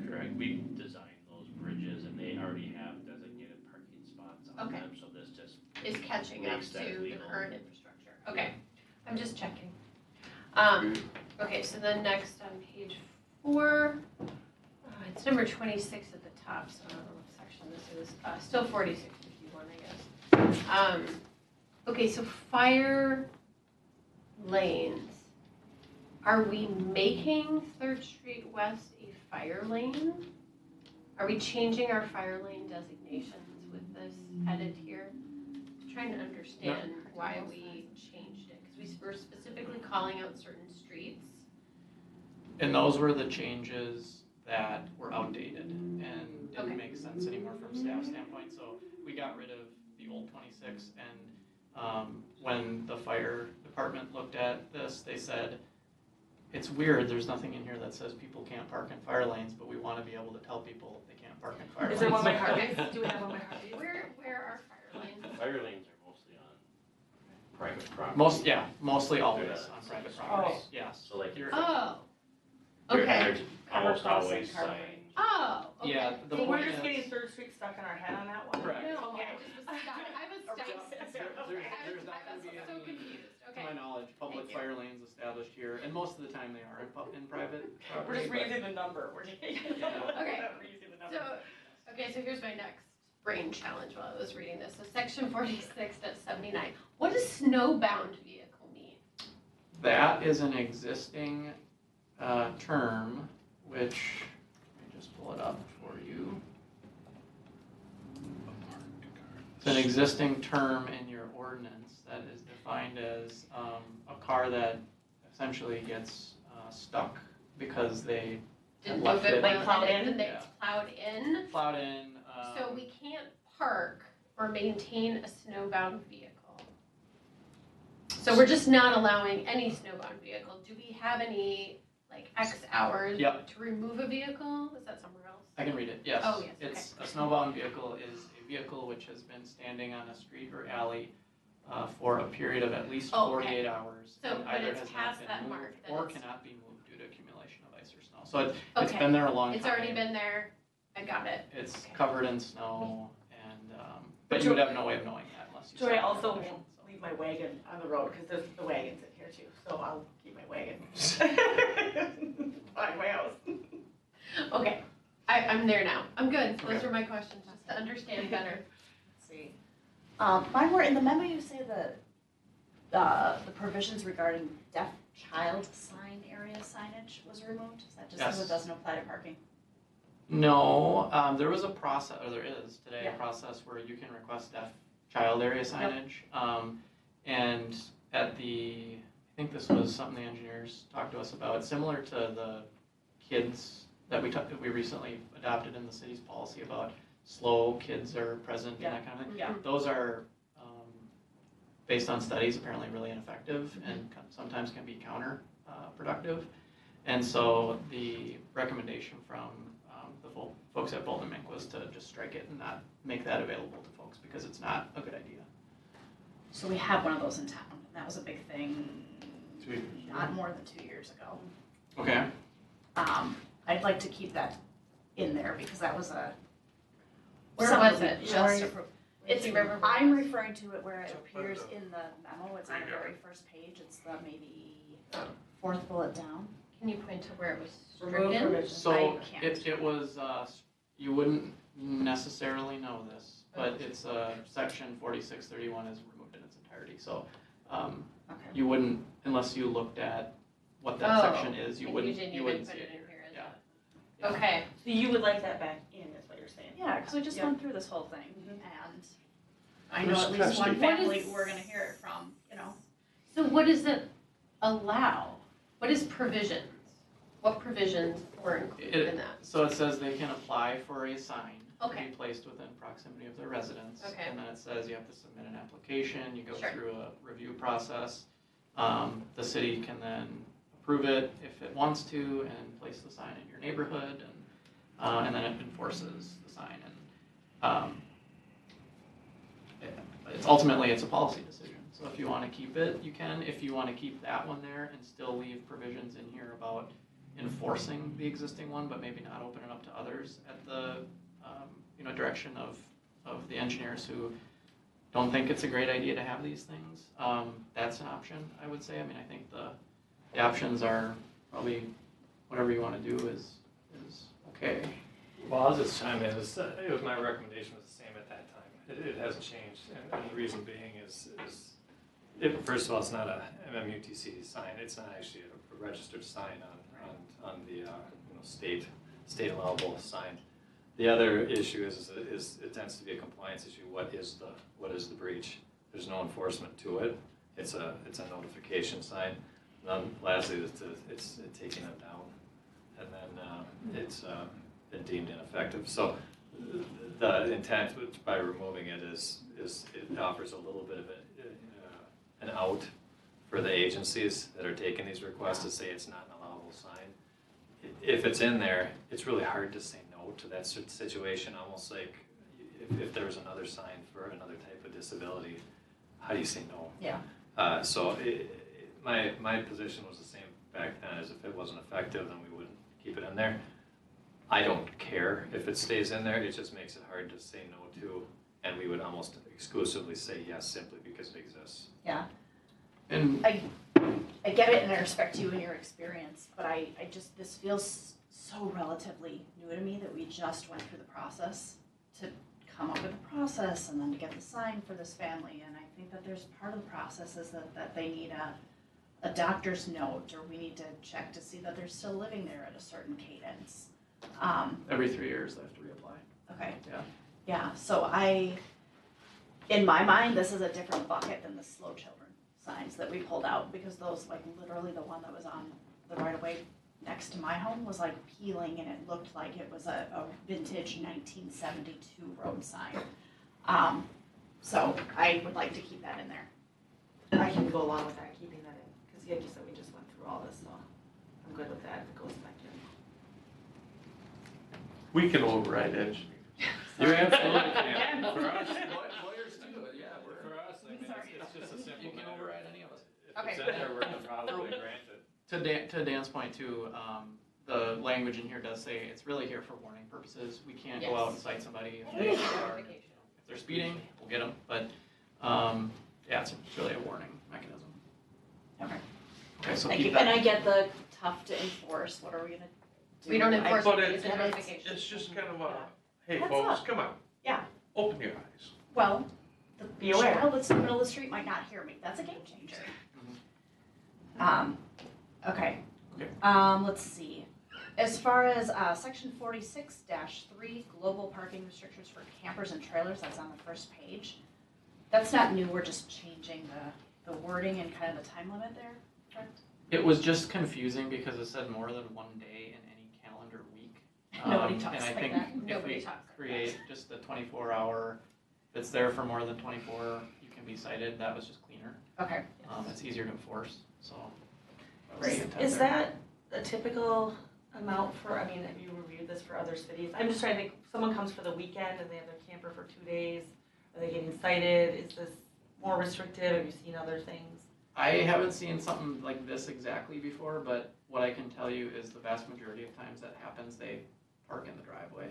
Correct, we designed those bridges and they already have designated parking spots on
Okay.
them, so this just,
Is catching up
Makes that
to the
legal.
current infrastructure. Okay, I'm just checking. Okay, so then next on page 4, it's number 26 at the top, so I don't know what section this is. Still 4651, I guess. Okay, so fire lanes. Are we making 3rd Street West a fire lane? Are we changing our fire lane designations with this edit here? I'm trying to understand why we changed it, because we were specifically calling out certain streets.
And those were the changes that were outdated and
Okay.
didn't make sense anymore from staff standpoint, so we got rid of the old 26 and when the fire department looked at this, they said, it's weird, there's nothing in here that says people can't park in fire lanes, but we want to be able to tell people they can't park in fire lanes.
Is there one by Harvey? Do we have one by Harvey?
Where are fire lanes?
fire lanes are mostly on private property.
Mostly always
Yeah.
on private property, yes.
So like
You're-
Oh,
There-
okay.
There's almost
Carver
always
Crossing, Carver.
signs.
Oh,
Yeah, the
Thank
We're
point
you.
just
is-
getting Third Street stuck in our head on that one?
Correct.
No,
Okay.
I just was stuck, I was stuck.
There's not
I
gonna
was
be
so
any,
confused,
to
okay.
my knowledge, public
Thank you.
fire lanes established here, and most of the time they are in private
We're
property,
just
but-
reusing the number, we're taking.
Yeah.
Okay.
We're reusing the number.
So, okay, so here's my next brain challenge while I was reading this. So section 46.79, what does snowbound vehicle mean?
That is an existing term, which, let me just pull it up for you. It's an existing term in your ordinance that is defined as a car that essentially gets stuck because they
Didn't
left
move it
it-
well,
Like plowed
and
in?
then it's plowed in.
plowed in.
So we can't park or maintain a snowbound vehicle. So we're just not allowing any snowbound vehicle. Do we have any, like, X hours
Yep.
to remove a vehicle? Is that somewhere else?
I can read it, yes.
Oh, yes,
It's, a snowbound vehicle is a vehicle which has been standing on a street or alley for a period of at least
Oh, okay.
48 hours.
So,
and
but
either
it's
has not
past
been
that
moved
mark, then
or
it's-
cannot be moved due to accumulation of ice or snow. So it's
Okay.
been there a long time.
It's already been there. I got it.
It's
Okay.
covered in snow and,
But
but you would
Joy-
have no way of knowing that unless you.
Joy,
saw
I
the
also
definition,
won't
so.
leave my wagon on the road, because there's the wagons in here too, so I'll keep my wagon. By my house.
Okay, I'm there now. I'm good. Those
Okay.
were my questions, just to understand better.
Let's see. Mine were, in the memo you say the provisions regarding deaf child sign area signage was removed? Is that just because
Yes.
it doesn't apply to parking?
No, there was a process, or there is today, a
Yeah.
process where you can request deaf child area signage. And at the, I think this was something the engineers talked to us about, similar to the kids that we recently adopted in the city's policy about slow kids are present and that kind of thing.
Yeah.
Those are, based on studies, apparently really ineffective and sometimes can be counterproductive. And so the recommendation from the folks at Bolton Mink was to just strike it and not make that available to folks because it's not a good idea.
So we have one of those in town, and that was a big thing,
2 years.
not more than 2 years ago.
Okay.
I'd like to keep that in there because that was a.
Where
something
was
we
it?
just
Where-
approved.
It's River.
I'm referring to it where it
It's up by
appears
the
in the memo, it's on the
graveyard.
very first page, it's the maybe fourth bullet down.
Can you point to where it was
Remove
stricken?
provision.
So
I can't.
it was, you wouldn't necessarily know this, but it's section 4631 is removed in its entirety. So
Okay.
you wouldn't, unless you looked at what that
Oh,
section is, you
and
wouldn't
didn't
see
even
it
put it
here.
in here as
Yeah.
a- Okay,
So you would like that back in, is what you're saying?
Yeah, because we just
Yeah.
went through this whole thing,
Mhm.
and I know
Who's
at least one
testing?
family
What is-
we're gonna hear it from, you know.
so what does it allow? What is provisions? What provisions were included in that?
So it says they can apply for a sign to
Okay.
be placed within proximity of their residence.
Okay.
And then it says you have to submit an application, you go
Sure.
through a review process. The city can then approve it if it wants to and place the sign in your neighborhood and then it enforces the sign. And it's ultimately, it's a policy decision. So if you want to keep it, you can. If you want to keep that one there and still leave provisions in here about enforcing the existing one, but maybe not open it up to others at the, direction of the engineers who don't think it's a great idea to have these things, that's an option, I would say. I mean, I think the options are probably whatever you want to do is okay.
Well, I'll just chime in, it was my recommendation was the same at that time. It hasn't changed, and the reason being is first of all, it's not a MMUTC sign, it's not actually a registered sign on the state allowable sign. The other issue is it tends to be a compliance issue. What is the breach? There's no enforcement to it. It's a notification sign. And then lastly, it's taking it down, and then it's been deemed ineffective. So the intent by removing it is it offers a little bit of an out for the agencies that are taking these requests to say it's not an allowable sign. If it's in there, it's really hard to say no to that situation, almost like if there was another sign for another type of disability, how do you say no?
Yeah.
So my position was the same back then, as if it wasn't effective, then we wouldn't keep it in there. I don't care if it stays in there, it just makes it hard to say no to, and we would almost exclusively say yes simply because it exists.
Yeah,
And
I get it and I respect you and your experience, but I just, this feels so relatively new to me that we just went through the process to come up with a process and then to get the sign for this family. And I think that there's part of the process is that they need a doctor's note, or we need to check to see that they're still living there at a certain cadence.
every 3 years they have to reapply.
Okay.
Yeah.
Yeah, so in my mind, this is a different bucket than the slow children signs that we pulled out, because those, like, literally the one that was on the right of way next to my home was like peeling, and it looked like it was a vintage 1972 road sign. So I would like to keep that in there.
I can go along with that, keeping that in, because like you said, we just went through all this, so I'm good with that if it goes back in.
We can override engineers.
You absolutely
Again.
can. For us,
Lawyers do it, yeah,
for us, I mean, it's just a simple
you can
matter.
override any of us.
If it's in there, we're gonna probably grant it.
To Dan's point too, the language in here does say it's really here for warning purposes. We can't go out and cite somebody if they are, if they're speeding, we'll get them, but, yeah, it's really a warning mechanism.
Okay.
Okay, so
Thank
keep
you. And
that.
I get the tough to enforce, what are we gonna do?
We don't enforce
But
it,
it-
it's a notification.
It's just kind of a, hey
Heads
folks,
up.
come on.
Yeah.
Open your eyes.
Well, the
Be aware.
child that's in the middle of the street might not hear me. That's a game changer. Okay.
Okay.
Let's see. As far as section 46-3, global parking restrictions for campers and trailers, that's on the first page. That's not new, we're just changing the wording and kind of the time limit there, correct?
It was just confusing because it said more than one day in any calendar week.
Nobody talks
And I
like
think
that.
if
Nobody
we
talks like that.
create just the 24-hour, if it's there for more than 24, you can be cited, that was just cleaner.
Okay.
It's easier to enforce, so. that was
Right,
the intent
is
there.
that a typical amount for, I mean, have you reviewed this for other cities? I'm just trying to think, someone comes for the weekend and they have their camper for 2 days, are they getting cited? Is this more restrictive? Have you seen other things?
I haven't seen something like this exactly before, but what I can tell you is the vast majority of times that happens, they park in the driveway.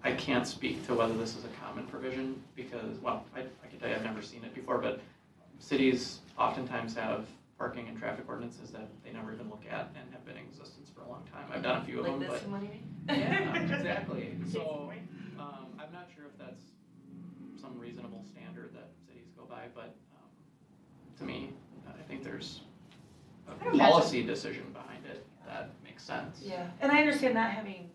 I can't speak to whether this is a common provision because, well, I can tell you I've never seen it before, but cities oftentimes have parking and traffic ordinances that they never even look at and have been in existence for a long time. I've done a few of them,
Like
but.
this one, you mean?
Yeah, exactly. So, I'm not sure if that's some reasonable standard that cities go by, but, to me, I think there's
I
a
imagine-
policy decision behind it that makes sense.
Yeah, and I understand not having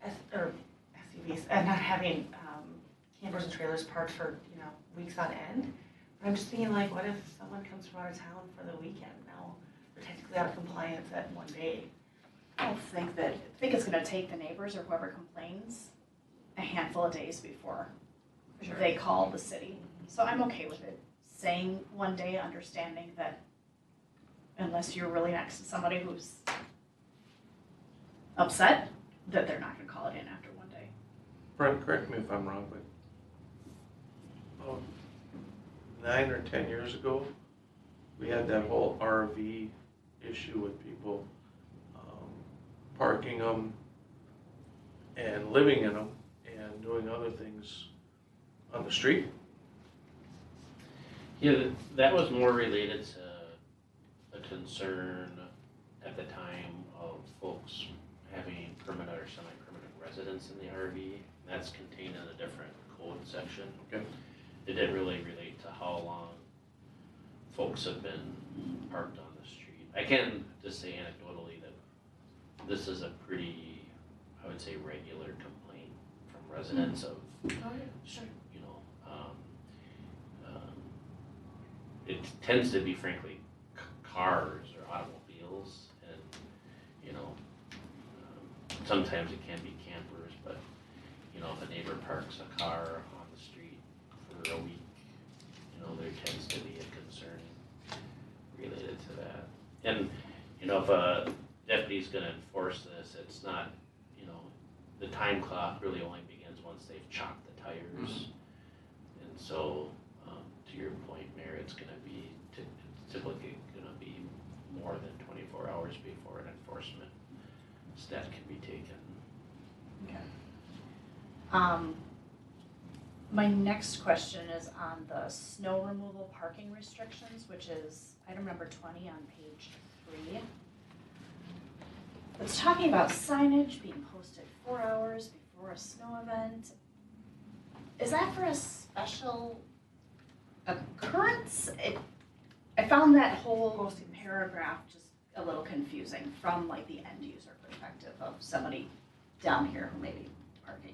SUVs and not having campers and trailers parked for, weeks on end. But I'm just thinking like, what if someone comes from out of town for the weekend? Now, they're technically out of compliance at one day.
I think it's gonna take the neighbors or whoever complains a handful of days before
Sure.
they call the city. So I'm okay with it saying one day, understanding that unless you're really next to somebody who's upset, that they're not gonna call it in after one day.
Brent, correct me if I'm wrong, but about 9 or 10 years ago, we had that whole RV issue with people parking them and living in them and doing other things on the street.
Yeah, that was more related to a concern at the time of folks having permanent or semi-permanent residence in the RV. That's contained in a different code section.
Okay.
It didn't really relate to how long folks have been parked on the street. I can just say anecdotally that this is a pretty, I would say, regular complaint from residents of,
Oh, yeah, sure.
you know, it tends to be frankly cars or automobiles, and sometimes it can be campers, but if a neighbor parks a car on the street for a week, there tends to be a concern related to that. And if a deputy's going to enforce this, it's not, the time clock really only begins once they've chopped the tires. And so, to your point, Mayor, it's going to be typically going to be more than 24 hours before an enforcement step can be taken.
My next question is on the snow removal parking restrictions, which is item number 20 on page 3. It's talking about signage being posted 4 hours before a snow event. Is that for a special occurrence? I found that whole paragraph just a little confusing from like the end user perspective of somebody down here who may be parking.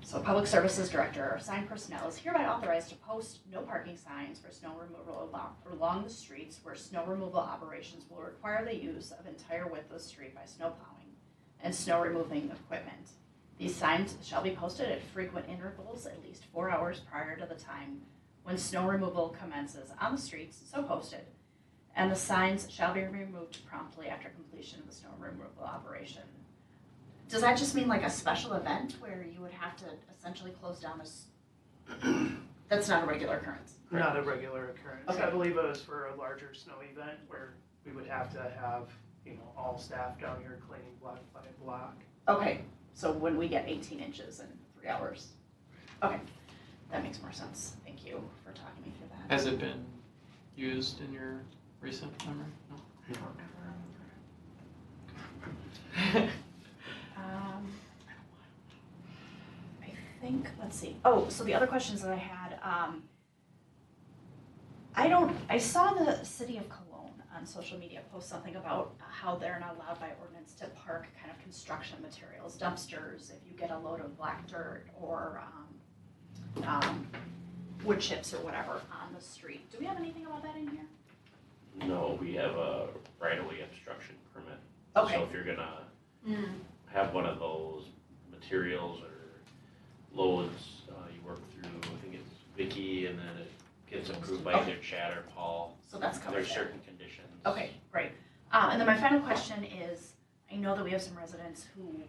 So Public Services Director or assigned personnel is hereby authorized to post no parking signs for snow removal along the streets where snow removal operations will require the use of entire width of the street by snow plowing and snow removing equipment. These signs shall be posted at frequent intervals at least 4 hours prior to the time when snow removal commences on the streets so posted, and the signs shall be removed promptly after completion of the snow removal operation. Does that just mean like a special event where you would have to essentially close down that's not a regular occurrence? Correct?
Not a regular occurrence.
Okay.
I believe it was for a larger snow event where we would have to have, all staff down here cleaning block by block.
Okay, so when we get 18 inches in 3 hours. Okay, that makes more sense. Thank you for talking me through that.
Has it been used in your recent memory? No?
I think, let's see. Oh, so the other questions that I had, I saw the city of Cologne on social media post something about how they're not allowed by ordinance to park kind of construction materials, dumpsters, if you get a load of black dirt or wood chips or whatever on the street. Do we have anything about that in here?
No, we have a right-of-way obstruction permit.
Okay.
So if you're gonna have one of those materials or loads, you work through, I think it's Vicky, and then it gets approved by either Chad or Paul.
So that's covered
There's
there.
certain conditions.
Okay, great. And then my final question is, I know that we have some residents who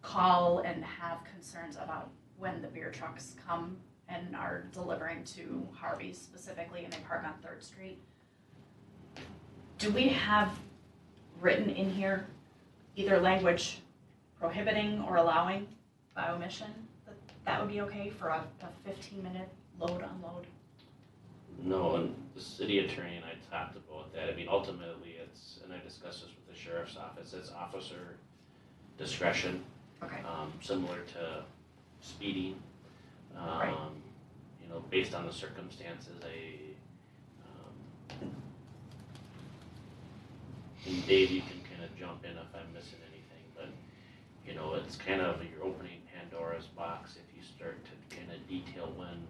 call and have concerns about when the beer trucks come and are delivering to Harvey's specifically and they park on 3rd Street. Do we have written in here either language prohibiting or allowing by omission that would be okay for a 15-minute load unload?
No, and the city attorney and I talked about that. I mean, ultimately, and I discussed this with the sheriff's office, it's officer discretion.
Okay.
Similar to speeding.
Right.
Based on the circumstances, and Dave, you can kind of jump in if I'm missing anything, but, it's kind of, you're opening Pandora's box if you start to kind of detail when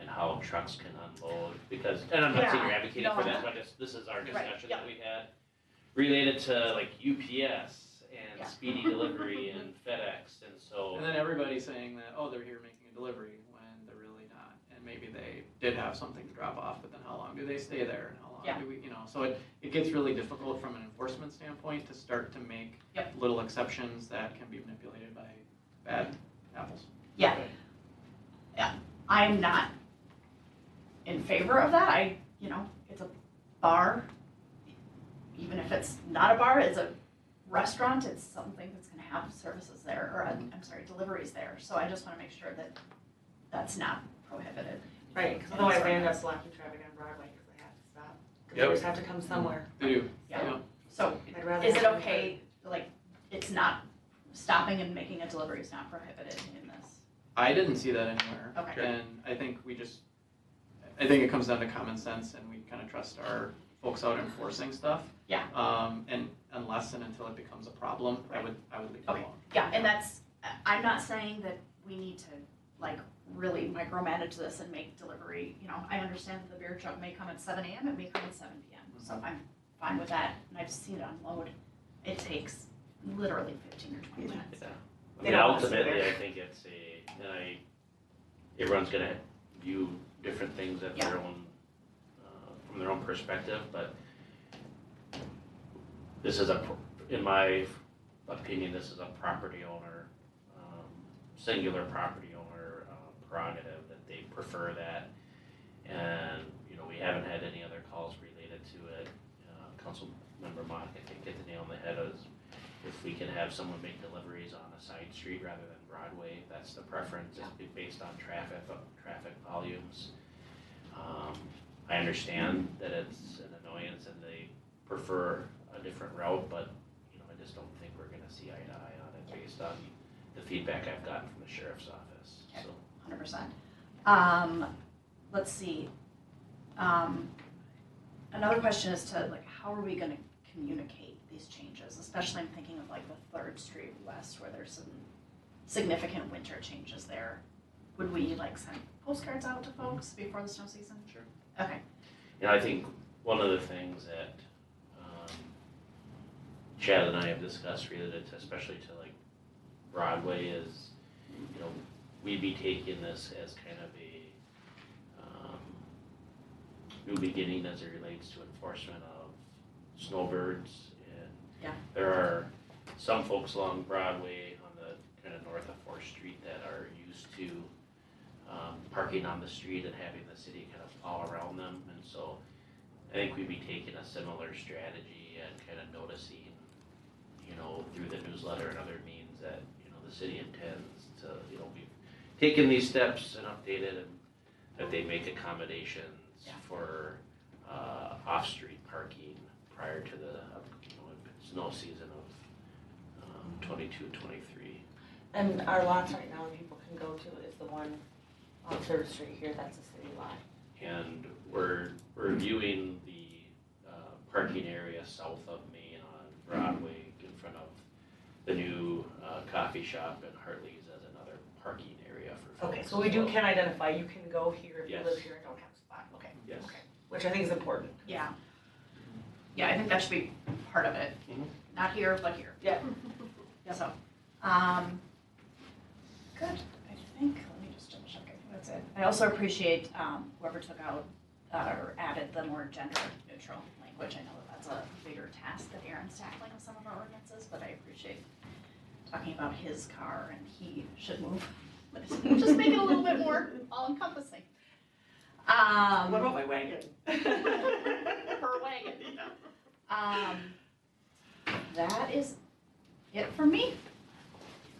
and how trucks can unload, because, and I'm not saying you're advocating for that, but this is our discussion that we had related to like UPS and speedy delivery and FedEx, and so.
And then everybody's saying that, oh, they're here making a delivery when they're really not. And maybe they did have something to drop off, but then how long do they stay there? And how long do we, so it gets really difficult from an enforcement standpoint to start to make little exceptions that can be manipulated by bad apples.
Yeah. I'm not in favor of that. It's a bar. Even if it's not a bar, it's a restaurant, it's something that's gonna have services there, or deliveries there. So I just wanna make sure that that's not prohibited.
Right, because otherwise they end up blocking traffic on Broadway because they have to stop. Because they just have to come somewhere.
They do.
Yeah. So
I'd rather
is it
have
okay, like, it's not, stopping and making a delivery is not prohibited in this?
I didn't see that anywhere.
Okay.
And I think it comes down to common sense and we kind of trust our folks out enforcing stuff.
Yeah.
And unless and until it becomes a problem, I would leave it
Okay.
alone.
Yeah, and I'm not saying that we need to, like, really micromanage this and make delivery, I understand that the beer truck may come at 7 a.m., it may come at 7 p.m., so I'm fine with that, and I've seen it unload. It takes literally 15 or 20 minutes.
Yeah. I
They
mean,
don't want us
ultimately,
there.
I think it's everyone's gonna view different things at their own, from their own perspective, but this is in my opinion, this is a property owner, singular property owner prerogative that they prefer that. And, we haven't had any other calls related related to it. Councilmember Mock, I think, hit the nail on the head is if we can have someone make deliveries on a side street rather than Broadway, that's the preference, it's based on traffic volumes. I understand that it's an annoyance and they prefer a different route, but I just don't think we're gonna see eye to eye on it based on the feedback I've gotten from the sheriff's office,
Okay.
so.
100%. Let's see. Another question is to how are we going to communicate these changes? Especially I'm thinking of the 3rd Street West where there's some significant winter changes there. Would we send postcards out to folks before the snow season?
Sure.
Okay.
I think one of the things that Chad and I have discussed related to, especially to Broadway, is we'd be taking this as kind of a new beginning as it relates to enforcement of snowbirds. And there are some folks along Broadway on the kind of north of 4th Street that are used to parking on the street and having the city kind of plow around them. And so I think we'd be taking a similar strategy and kind of noticing, through the newsletter and other means that, the city intends to, we've taken these steps and updated and that they make accommodations for off-street parking prior to the snow season of 22-23.
And our lots right now people can go to is the one on 3rd Street here, that's a city lot.
And we're reviewing the parking area south of Main on Broadway in front of the new coffee shop and Hartley's as another parking area for folks.
Okay, so we can identify, you can go here if you
Yes.
live here and don't have a spot, okay.
Yes.
Okay. Which I think is important.
Yeah. Yeah, I think that should be part of it.
Mhm.
Not here, but here.
Yeah.
So, good. I think, let me just double check. I think that's it. I also appreciate whoever took out or added the more gender neutral language. I know that's a bigger task that Aaron's tackling with some of our ordinances, but I appreciate talking about his car and he should move. Just make it a little bit more all encompassing.
What about my wagon?
Her wagon. That is it for me.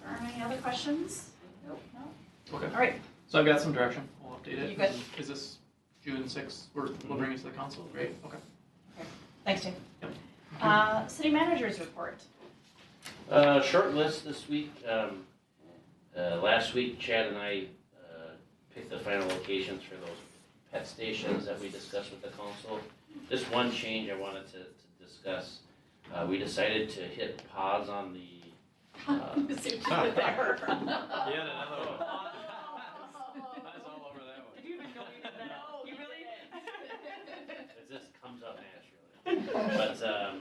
Are there any other questions? Nope. No.
Okay,
All right.
so I've got some direction, we'll update it.
You good?
Is this June 6th, we'll bring it to the council, great, okay.
Thanks, Tim.
Yep.
City managers report.
Short list this week. Last week, Chad and I picked the final locations for those pet stations that we discussed with the council. Just one change I wanted to discuss. We decided to hit pause on the
See what you did there.
Yeah, another one. Eyes all over that one.
Did you even know you did that?
No,
You
you
really?
It just comes up naturally. But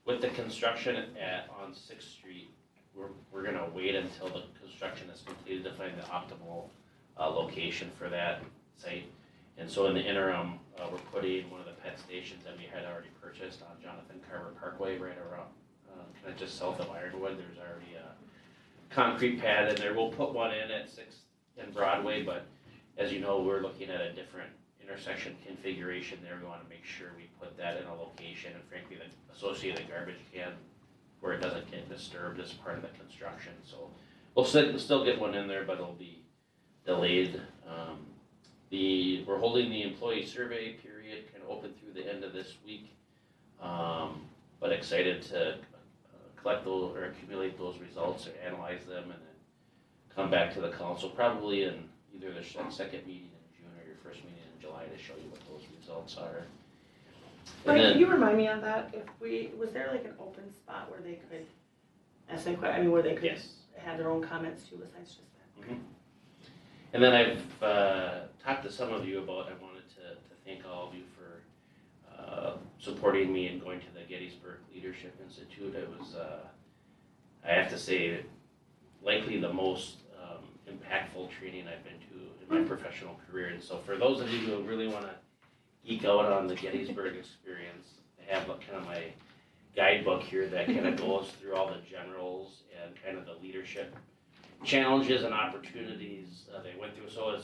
with the construction on 6th Street, we're gonna wait until the construction is completed to find the optimal location for that site. And so in the interim, we're putting one of the pet stations that we had already purchased on Jonathan Carver Parkway, right around, kind of just south of Ironwood. There's already a concrete pad in there. We'll put one in at 6th and Broadway, but as you know, we're looking at a different intersection configuration there. We want to make sure we put that in a location and frankly, the associated garbage can where it doesn't get disturbed as part of the construction. So we'll still get one in there, but it'll be delayed. We're holding the employee survey period kind of open through the end of this week, but excited to collect those or accumulate those results or analyze them and then come back to the council probably in either the second meeting in June or your first meeting in July to show you what those results are.
Brian,
And
can
then,
you remind me on that? Was there like an open spot where they could ask them, where they could
yes.
have their own comments too besides just that?
Mhm. And then I've talked to some of you about, I wanted to thank all of you for supporting me in going to the Gettysburg Leadership Institute. It was, I have to say, likely the most impactful training I've been to in my professional career. And so for those of you who really want to geek out on the Gettysburg experience, I have kind of my guidebook here that kind of goes through all the generals and kind of the leadership challenges and opportunities they went through. So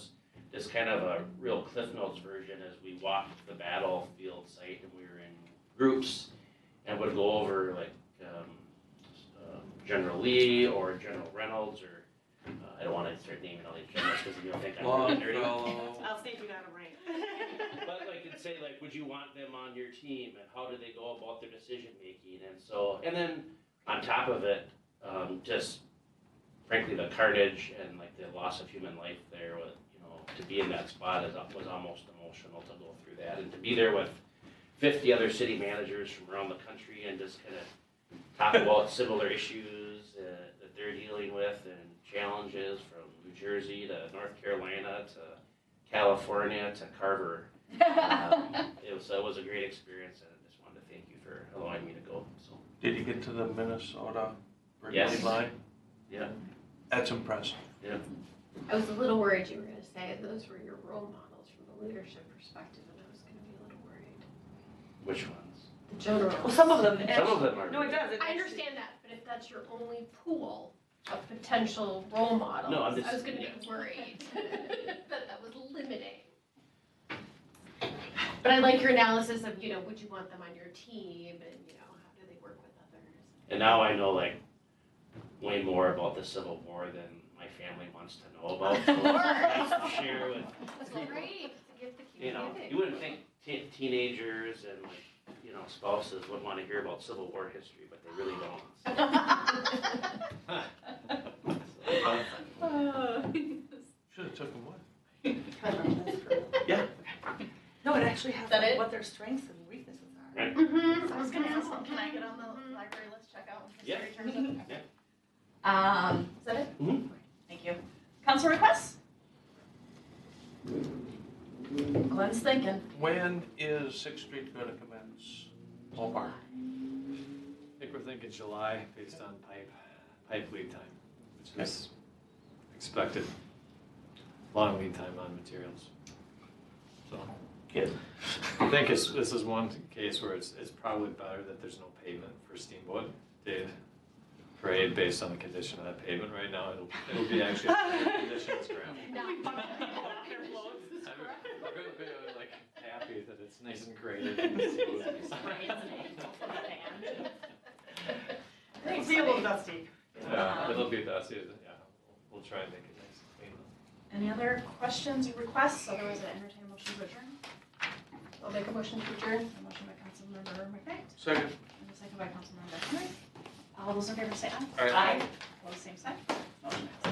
just kind of a real Cliff Notes version as we walked the battlefield site and we were in groups and would go over like General Lee or General Reynolds or I don't want to start naming all these generals because you'll think I'm really nerdy.
I'll see if you got it right.
But like it'd say like, would you want them on your team and how do they go about their decision making? And so, and then on top of it, just frankly the carnage and like the loss of human life there was, you know, to be in that spot was almost emotional to go through that and to be there with 50 other city managers from around the country and just kind of talk about similar issues that they're dealing with and challenges from New Jersey to North Carolina to California to Carver. It was a great experience and I just wanted to thank you for allowing me to go. So.
Did you get to the Minnesota brigade
Yes.
line?
Yeah.
That's impressive.
Yeah.
I was a little worried you were gonna say those were your role models from the leadership perspective, and I was gonna be a little worried.
Which ones?
The general.
Well, some of them.
Some of them are.
No, it does.
I understand that, but if that's your only pool of potential role models,
No, I'm just-
I was gonna be worried that was limiting. But I like your analysis of, you know, would you want them on your team and, you know, how do they work with others?
And now I know like way more about the Civil War than my family wants to know about. So it's nice to share with,
That's great, to give the
you know,
community.
you wouldn't think teenagers and like, you know, spouses would want to hear about Civil War history, but they really don't.
Should have took them with.
Yeah.
No, it actually has
That
like,
it?
what their strengths and weaknesses are.
Right.
Mm-hmm.
I was gonna ask them, can I get on the library list, check out
Yeah.
history terms of?
Yeah.
Is that it?
Mhm.
Thank you. Council requests? Glenn's thinking.
When is 6th Street gonna commence? Ballpark.
I think we're thinking July based on pipe lead time, which is expected. Long lead time on materials. So
Good.
I think this is one case where it's probably better that there's no pavement for Steamboat to parade based on the condition of that pavement right now. It'll be actually the condition as gravel. I'm really like happy that it's nice and graded and smooth.
It'll be a little dusty.
Yeah, it'll be dusty. Yeah, we'll try and make it nice and clean.
Any other questions or requests? Otherwise, I entertain a motion to adjourn.
I'll make a motion to adjourn.
A motion by Councilmember McKnight,
Second.
and a second by Councilmember Henry. All those in favor say aye.
Aye.
Opposed, same sign. Motion passes.